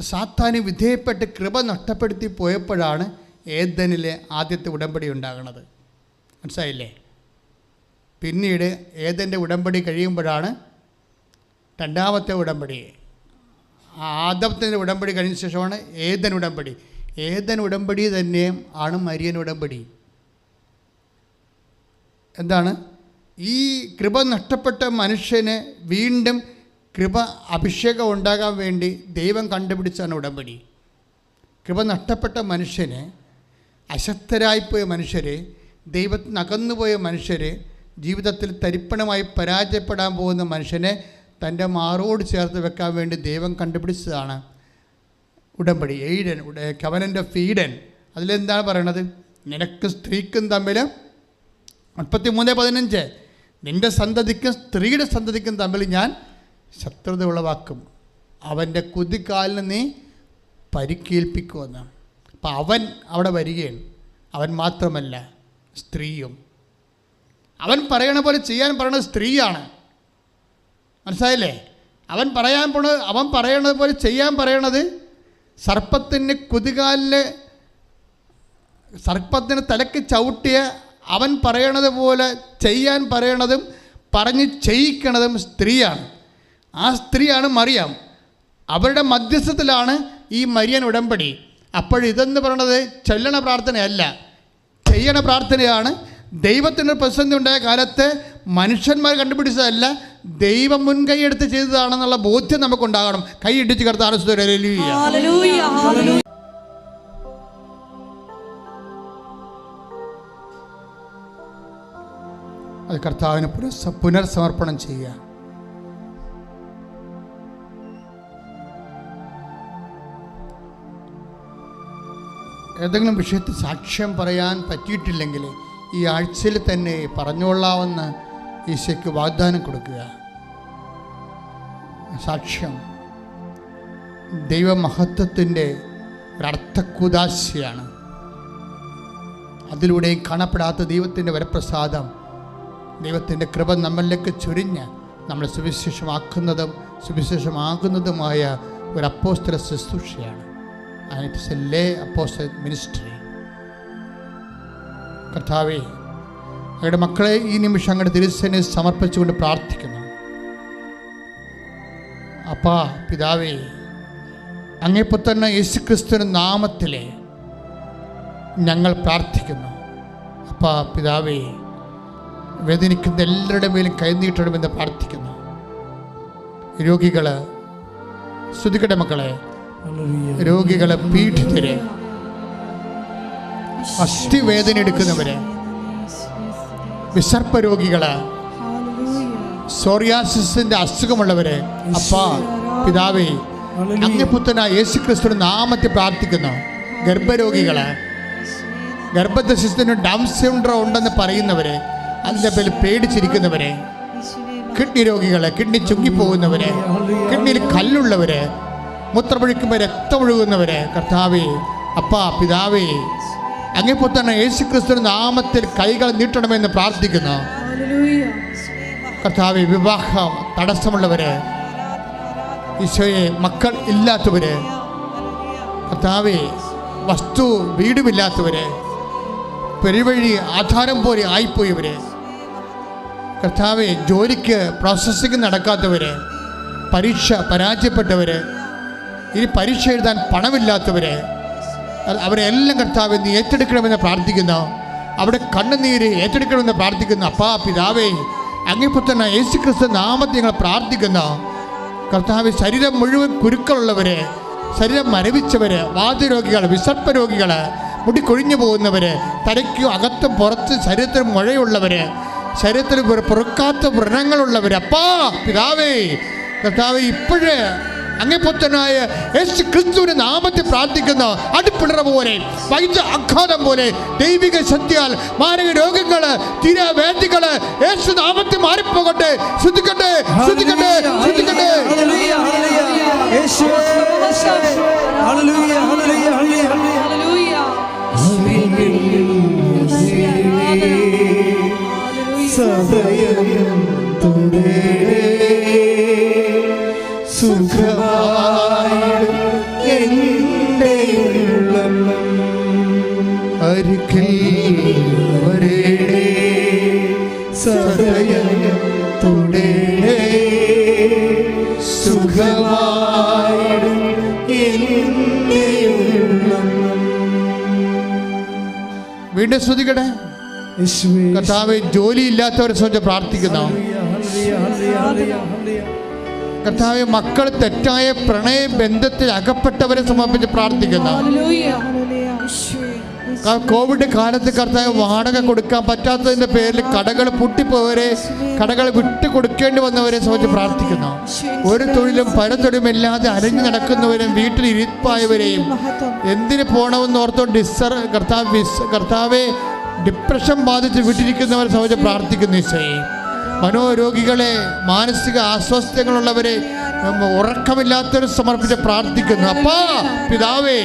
സാത്താന് വിധേയപ്പെട്ട് കൃപ നഷ്ടപ്പെടുത്തി പോയപ്പോഴാണ് ഏദനിലെ ആദ്യത്തെ ഉടമ്പടി ഉണ്ടാകുന്നത്. മനസ്സിലായില്ലേ? പിന്നീട് ഏദൻ്റെ ഉടമ്പടി കഴിയുമ്പോഴാണ് രണ്ടാമത്തെ ഉടമ്പടി. ആദത്തിൻ്റെ ഉടമ്പടി കഴിഞ്ഞ ശേഷമാണ് ഏദൻ ഉടമ്പടി. ഏദൻ ഉടമ്പടി തന്നെയും ആണ് മരിയൻ ഉടമ്പടി. എന്താണ്? ഈ കൃപ നഷ്ടപ്പെട്ട മനുഷ്യന് വീണ്ടും കൃപ അഭിഷേകം ഉണ്ടാകാൻ വേണ്ടി ദൈവം കണ്ടുപിടിച്ചാണ് ഉടമ്പടി. കൃപ നഷ്ടപ്പെട്ട മനുഷ്യന്, അശക്തരായിപ്പോയ മനുഷ്യർ, ദൈവത്തിന് അകന്നുപോയ മനുഷ്യർ, ജീവിതത്തിൽ തരിപ്പണമായി പരാജയപ്പെടാൻ പോകുന്ന മനുഷ്യനെ തൻ്റെ മാറോട് ചേർത്ത് വെക്കാൻ വേണ്ടി ദൈവം കണ്ടുപിടിച്ചതാണ് ഉടമ്പടി. Eden, covenant of Eden. അതിലെന്താണ് പറയണത്? നിനക്കും സ്ത്രീക്കും തമ്മിൽ 33:15 നിൻ്റെ സന്തതിക്കും സ്ത്രീയുടെ സന്തതിക്കും തമ്മിൽ ഞാൻ ശത്രുത ഉളവാക്കും, അവൻ്റെ കുതികാലിന് നീ പരിക്കേൽപ്പിക്കുമെന്ന്. അപ്പം അവൻ അവിടെ വരികയാണ്. അവൻ മാത്രമല്ല, സ്ത്രീയും. അവൻ പറയണ പോലെ ചെയ്യാൻ പറയണത് സ്ത്രീയാണ്. മനസ്സിലായില്ലേ? അവൻ പറയണത് പോലെ ചെയ്യാൻ പറയണത് സർപ്പത്തിന് കുതികാലിൽ സർപ്പത്തിന് തലക്ക് ചവിട്ടിയ അവൻ പറയണത് പോലെ ചെയ്യാൻ പറയണതും പറഞ്ഞ് ചെയ്യിക്കണതും സ്ത്രീയാണ്. ആ സ്ത്രീയാണ് മറിയാം. അവരുടെ മധ്യസ്ഥത്തിലാണ് ഈ മരിയൻ ഉടമ്പടി. അപ്പോഴിതെന്ന് പറയണത് ചൊല്ലണ പ്രാർത്ഥനയല്ല, ചെയ്യണ പ്രാർത്ഥനയാണ്. ദൈവത്തിൻ്റെ പ്രതിസന്ധി ഉണ്ടായ കാലത്ത് മനുഷ്യന്മാർ കണ്ടുപിടിച്ചതല്ല, ദൈവം മുൻകൈ എടുത്ത് ചെയ്തതാണെന്നുള്ള ബോധ്യം നമുക്കുണ്ടാകണം. കൈയിടിച്ച് കർത്താവിനെ സ്തുതിക്കുന്നു. അത് കർത്താവിന് പുനർസമർപ്പണം ചെയ്യുക. ഏതെങ്കിലും വിഷയത്തിൽ സാക്ഷ്യം പറയാൻ പറ്റിയിട്ടില്ലെങ്കിൽ ഈ ആഴ്ചയിൽ തന്നെ പറഞ്ഞുകൊള്ളാമെന്ന് ഈശോയ്ക്ക് വാഗ്ദാനം കൊടുക്കുക. സാക്ഷ്യം ദൈവമഹത്വത്തിൻ്റെ ഒരർത്ഥക്കുദാശയാണ്. അതിലൂടെയും കാണപ്പെടാത്ത ദൈവത്തിൻ്റെ വരപ്രസാദം, ദൈവത്തിൻ്റെ കൃപ നമ്മളിലേക്ക് ചൊരിഞ്ഞ് നമ്മളെ സുവിശേഷമാകുന്നതുമായ ഒരു അപ്പോസ്തല ശുശ്രൂഷയാണ്. And it is a lay apostolic ministry. കർത്താവേ, അങ്ങയുടെ മക്കളെ ഈ നിമിഷം അങ്ങയുടെ തിരുസേനയെ സമർപ്പിച്ചുകൊണ്ട് പ്രാർത്ഥിക്കുന്നു. അപ്പാ പിതാവേ, അങ്ങേ പുത്രൻ യേശുക്രിസ്തുവിന്റെ നാമത്തിലെ ഞങ്ങൾ പ്രാർത്ഥിക്കുന്നു. അപ്പാ പിതാവേ, വേദനിക്കുന്ന എല്ലാവരുടെ മേലും കൈനീട്ടണമെന്ന് പ്രാർത്ഥിക്കുന്നു. രോഗികൾ, സ്തുതിക്കട്ടെ മക്കളെ, രോഗികളെ, പീഡിതരെ, അസ്ഥിവേദന എടുക്കുന്നവരെ, വിസർപ്പ രോഗികള്, സോറിയാസിന്റെ അസുഖമുള്ളവരെ, അപ്പാ പിതാവേ, അങ്ങേ പുത്രനായ യേശുക്രിസ്തുവിന്റെ നാമത്തിൽ പ്രാർത്ഥിക്കുന്നു. ഗർഭരോഗികള്, ഗർഭദശത്തിന് ഡൗൺ സിൻഡ്രോം ഉണ്ടെന്ന് പറയുന്നവരെ, അതിൻ്റെ പേരിൽ പേടിച്ചിരിക്കുന്നവരെ, കിഡ്നി രോഗികളെ, കിഡ്നി ചുങ്ങിപ്പോകുന്നവരെ, കിഡ്നിയിൽ കല്ലുള്ളവരെ, മൂത്രമൊഴിക്കുമ്പോൾ രക്തമൊഴുകുന്നവരെ കർത്താവേ, അപ്പാ പിതാവേ, അങ്ങേപ്പോൾ തന്നെ യേശുക്രിസ്തുവിന്റെ നാമത്തിൽ കൈകൾ നീട്ടണമെന്ന് പ്രാർത്ഥിക്കുന്നു. കർത്താവേ, വിവാഹം തടസ്സമുള്ളവര്, ഈശോയെ മക്കൾ ഇല്ലാത്തവര്, കർത്താവേ വസ്തു വീടുമില്ലാത്തവര്, പെരുവഴി ആധാരം പോലെ ആയിപ്പോയവര്, കർത്താവെ ജോലിക്ക് പ്രോസസ്സിങ് നടക്കാത്തവര്, പരീക്ഷ പരാജയപ്പെട്ടവര്, ഇനി പരീക്ഷ എഴുതാൻ പണമില്ലാത്തവര്, അവരെല്ലാം കർത്താവെ നീ ഏറ്റെടുക്കണമെന്ന് പ്രാർത്ഥിക്കുന്നു. അവിടെ കണ്ണുനീര് ഏറ്റെടുക്കണമെന്ന് പ്രാർത്ഥിക്കുന്നു. അപ്പാ പിതാവേ, അങ്ങേപ്പോൾ തന്നെ യേശുക്രിസ്തു നാമത്തിൽ ഞങ്ങൾ പ്രാർത്ഥിക്കുന്നു. കർത്താവ് ശരീരം മുഴുവൻ കുരുക്കളുള്ളവര്, ശരീരം മരവിച്ചവര്, വാതരോഗികൾ, വിസർപ്പ രോഗികള്, മുടി കൊഴിഞ്ഞു പോകുന്നവര്, തലയ്ക്കും അകത്തും പുറത്ത് ശരീരത്തിൽ മുഴയുള്ളവര്, ശരീരത്തിൽ പൊറുക്കാത്ത വ്രണങ്ങളുള്ളവര്, അപ്പാ പിതാവേ കർത്താവ് ഇപ്പോഴേ അങ്ങേപ്പൊത്തനായ യേശു ക്രിസ്തുവിന്റെ നാമത്തിൽ പ്രാർത്ഥിക്കുന്നു. അടുപ്പിടറ പോലെ, വൈദ്യ ആഘാതം പോലെ, ദൈവിക ശക്തിയാൽ മാരക രോഗങ്ങള്, തീരാവേദികള് യേശു നാമത്തിൽ മാറിപ്പോകട്ടെ. ശ്രദ്ധിക്കട്ടെ, ശ്രദ്ധിക്കട്ടെ, ശ്രദ്ധിക്കട്ടെ. സദയം തുടരെ സുഖമായി എൻ്റെ ഉള്ളം അരികിൽ വരേണേ, സദയം തുടരെ സുഖമായി എൻ്റെ ഉള്ളം. വീണ്ടും ശ്രദ്ധിക്കട്ടെ. കർത്താവേ, ജോലിയില്ലാത്തവരെ സംബന്ധിച്ച് പ്രാർത്ഥിക്കുന്നു. കർത്താവെ, മക്കൾ തെറ്റായ പ്രണയ ബന്ധത്തിൽ അകപ്പെട്ടവരെ സമർപ്പിച്ച് പ്രാർത്ഥിക്കുന്നു. കോവിഡ് കാലത്ത് കർത്താവ് വാടക കൊടുക്കാൻ പറ്റാത്തതിൻ്റെ പേരിൽ കടകൾ പൂട്ടിപ്പോയവരെ, കടകൾ വിട്ടു കൊടുക്കേണ്ടി വന്നവരെ സംബന്ധിച്ച് പ്രാർത്ഥിക്കുന്നു. ഒരു തൊഴിലും പരതൊഴിലുമില്ലാതെ അലഞ്ഞു നടക്കുന്നവരും വീട്ടിൽ ഇരിപ്പായവരെയും എന്തിന് പോകണമെന്ന് ഓർത്തോണ്ട് കർത്താവെ ഡിപ്രഷൻ ബാധിച്ച് വിട്ടിരിക്കുന്നവരെ സംബന്ധിച്ച് പ്രാർത്ഥിക്കുന്നു. ഈശോയെ, മനോരോഗികളെ, മാനസിക അസ്വസ്ഥതകളുള്ളവരെ, ഉറക്കമില്ലാത്തവരെ സമർപ്പിച്ച് പ്രാർത്ഥിക്കുന്നു. അപ്പാ പിതാവേ,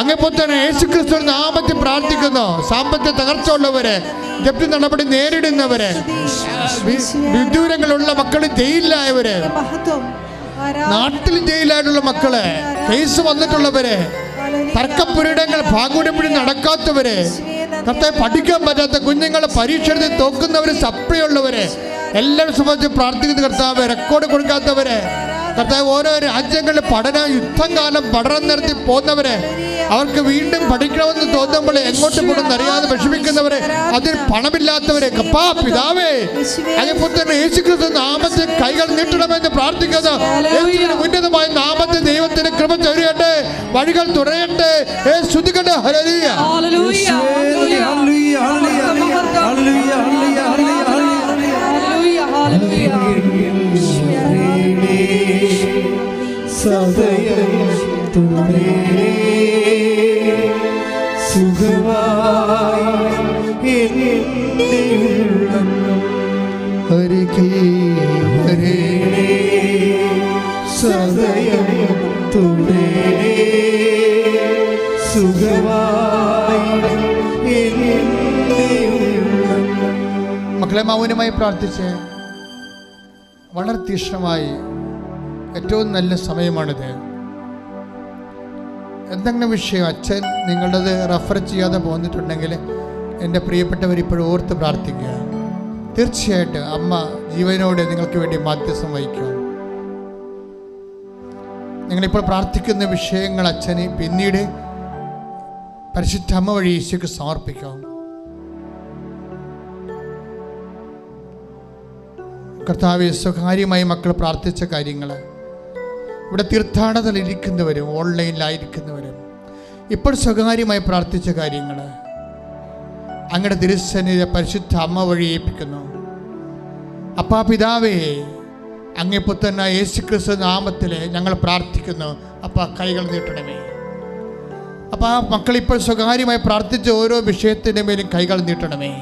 അങ്ങേപ്പോൾ തന്നെ യേശുക്രിസ്തു നാമത്തിൽ പ്രാർത്ഥിക്കുന്നു. സാമ്പത്തിക തകർച്ച ഉള്ളവര്, ജപ്തി നടപടി നേരിടുന്നവര്, വിദൂരങ്ങളുള്ള മക്കള്, ജയിലിലായവര്, നാട്ടിൽ ജയിലായിട്ടുള്ള മക്കള്, കേസ് വന്നിട്ടുള്ളവര്, തർക്കപ്പുരിടങ്ങൾ ഭാഗൂടപ്പടി നടക്കാത്തവര്, കർത്താവേ പഠിക്കാൻ പറ്റാത്ത കുഞ്ഞുങ്ങളെ പരീക്ഷ എഴുതി തോക്കുന്നവര്, സപ്ലൈ ഉള്ളവര് എല്ലാവരും സംബന്ധിച്ച് പ്രാർത്ഥിക്കുന്ന കർത്താവ്. റെക്കോർഡ് കൊടുക്കാത്തവര്, കർത്താവ് ഓരോ രാജ്യങ്ങളിൽ യുദ്ധം കാലം പഠനം നടത്തി പോകുന്നവര്, അവർക്ക് വീണ്ടും പഠിക്കണമെന്ന് തോന്നുമ്പോൾ എങ്ങോട്ട് പോകണമെന്ന് അറിയാതെ വിഷമിക്കുന്നവരെ, അതിന് പണമില്ലാത്തവരെ, കപ്പാ പിതാവേ, അതേപോലെ തന്നെ യേശുക്രിസ്തു നാമത്തിൽ കൈകൾ നീട്ടണമെന്ന് പ്രാർത്ഥിക്കുന്നു. ഉന്നതമായ നാമത്തിൽ ദൈവത്തിന്റെ കൃപ ചൊരിയട്ടെ, വഴികൾ തുറയട്ടെ. ശ്രുതിക്കട്ടെ. ഹല്ലേലൂയ, ഹല്ലേലൂയ, ഹല്ലേലൂയ, ഹല്ലേലൂയ, ഹല്ലേലൂയ. സദയം തുടരെ സുഖമായി എൻ്റെ ഉള്ളം അരികിൽ വരേണേ, സദയം തുടരെ സുഖമായി എൻ്റെ ഉള്ളം. മക്കളെ, മൗനമായി പ്രാർത്ഥിച്ച് വളരെ തീക്ഷ്ണമായി, ഏറ്റവും നല്ല സമയമാണിത്. എന്തെങ്കിലും വിഷയം അച്ഛൻ നിങ്ങളുടേത് റെഫർ ചെയ്യാതെ പോന്നിട്ടുണ്ടെങ്കിൽ എൻ്റെ പ്രിയപ്പെട്ടവർ ഇപ്പോഴും ഓർത്ത് പ്രാർത്ഥിക്കുക. തീർച്ചയായിട്ടും അമ്മ ജീവനോടെ നിങ്ങൾക്ക് വേണ്ടി മാധ്യസ്ഥം വഹിക്കും. നിങ്ങളിപ്പോൾ പ്രാർത്ഥിക്കുന്ന വിഷയങ്ങൾ അച്ഛന് പിന്നീട് പരിശുദ്ധ അമ്മ വഴി ഈശോയ്ക്ക് സമർപ്പിക്കാം. കർത്താവെ, സ്വകാര്യമായി മക്കൾ പ്രാർത്ഥിച്ച കാര്യങ്ങൾ, ഇവിടെ തീർത്ഥാടനത്തിലിരിക്കുന്നവരും ഓൺലൈനിലായിരിക്കുന്നവരും ഇപ്പോൾ സ്വകാര്യമായി പ്രാർത്ഥിച്ച കാര്യങ്ങൾ അങ്ങയുടെ തിരുസന്നിധിയെ പരിശുദ്ധ അമ്മ വഴി ഏൽപ്പിക്കുന്നു. അപ്പാ പിതാവേ, അങ്ങേ പുത്രനായ യേശുക്രിസ്തു നാമത്തിൽ ഞങ്ങൾ പ്രാർത്ഥിക്കുന്നു. അപ്പാ, കൈകൾ നീട്ടണമേ. അപ്പോൾ ആ മക്കളിപ്പോൾ സ്വകാര്യമായി പ്രാർത്ഥിച്ച ഓരോ വിഷയത്തിൻ്റെ മേലും കൈകൾ നീട്ടണമേ.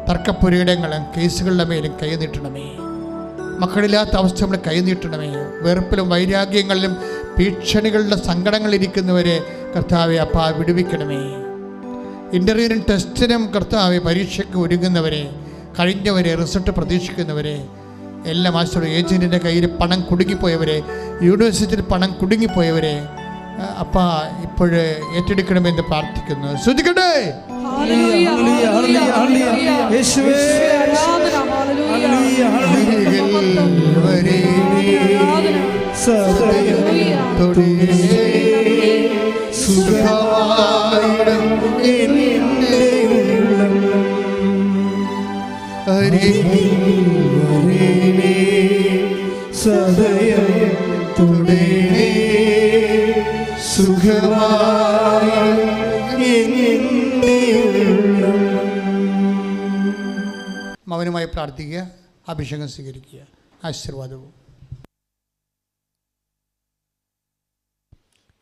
തർക്കപ്പുരയിടങ്ങളും കേസുകളുടെ മേലും കൈ നീട്ടണമേ. മക്കളില്ലാത്ത അവസ്ഥ നമ്മൾ കൈ നീട്ടണമേ. വെറുപ്പിലും വൈരാഗ്യങ്ങളിലും ഭീഷണികളുടെ സങ്കടങ്ങളിരിക്കുന്നവരെ കർത്താവെ അപ്പാ വിടുവിക്കണമേ. ഇൻ്റർവ്യൂവിനും ടെസ്റ്റിനും കർത്താവെ പരീക്ഷയ്ക്ക് ഒരുങ്ങുന്നവരെ, കഴിഞ്ഞവരെ, റിസൾട്ട് പ്രതീക്ഷിക്കുന്നവരെ എല്ലാം ആശ്രയം ഏജൻറ്റിൻ്റെ കയ്യിൽ പണം കുടുങ്ങിപ്പോയവരെ, യൂണിവേഴ്സിറ്റിയിൽ പണം കുടുങ്ങിപ്പോയവരെ അപ്പാ ഇപ്പോഴ് ഏറ്റെടുക്കണമെന്ന് പ്രാർത്ഥിക്കുന്നു. ശ്രദ്ധിക്കട്ടെ. മൗനമായി പ്രാർത്ഥിക്കുക, അഭിഷേകം സ്വീകരിക്കുക. ആശീർവാദവും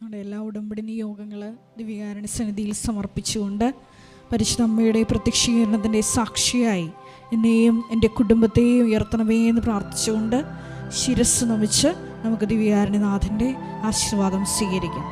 നമ്മുടെ എല്ലാ ഉടമ്പടി നിയോഗങ്ങൾ ദിവ്യകാരുണ്യ സന്നിധിയിൽ സമർപ്പിച്ചുകൊണ്ട് പരിശുദ്ധ അമ്മയുടെ പ്രത്യക്ഷീകരണത്തിൻ്റെ സാക്ഷിയായി എന്നെയും എൻ്റെ കുടുംബത്തെയും ഉയർത്തണമേ എന്ന് പ്രാർത്ഥിച്ചുകൊണ്ട് ശിരസ് നമിച്ച് നമുക്ക് ദിവ്യകാരുണ്യനാഥൻ്റെ ആശീർവാദം സ്വീകരിക്കാം.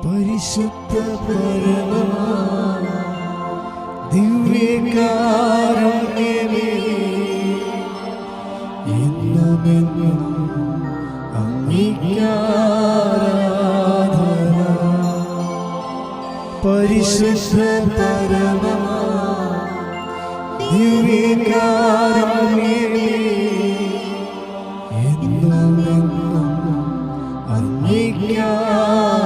പരിശുദ്ധ പരമമാ ദിവ്യകാരുണ്യമേ, എന്നുമെന്നും അങ്ങേക്ക് ആരാധന. പരിശുദ്ധ പരമമാ ദിവ്യകാരുണ്യമേ, എന്നുമെന്നും അങ്ങേക്ക് ആരാധന.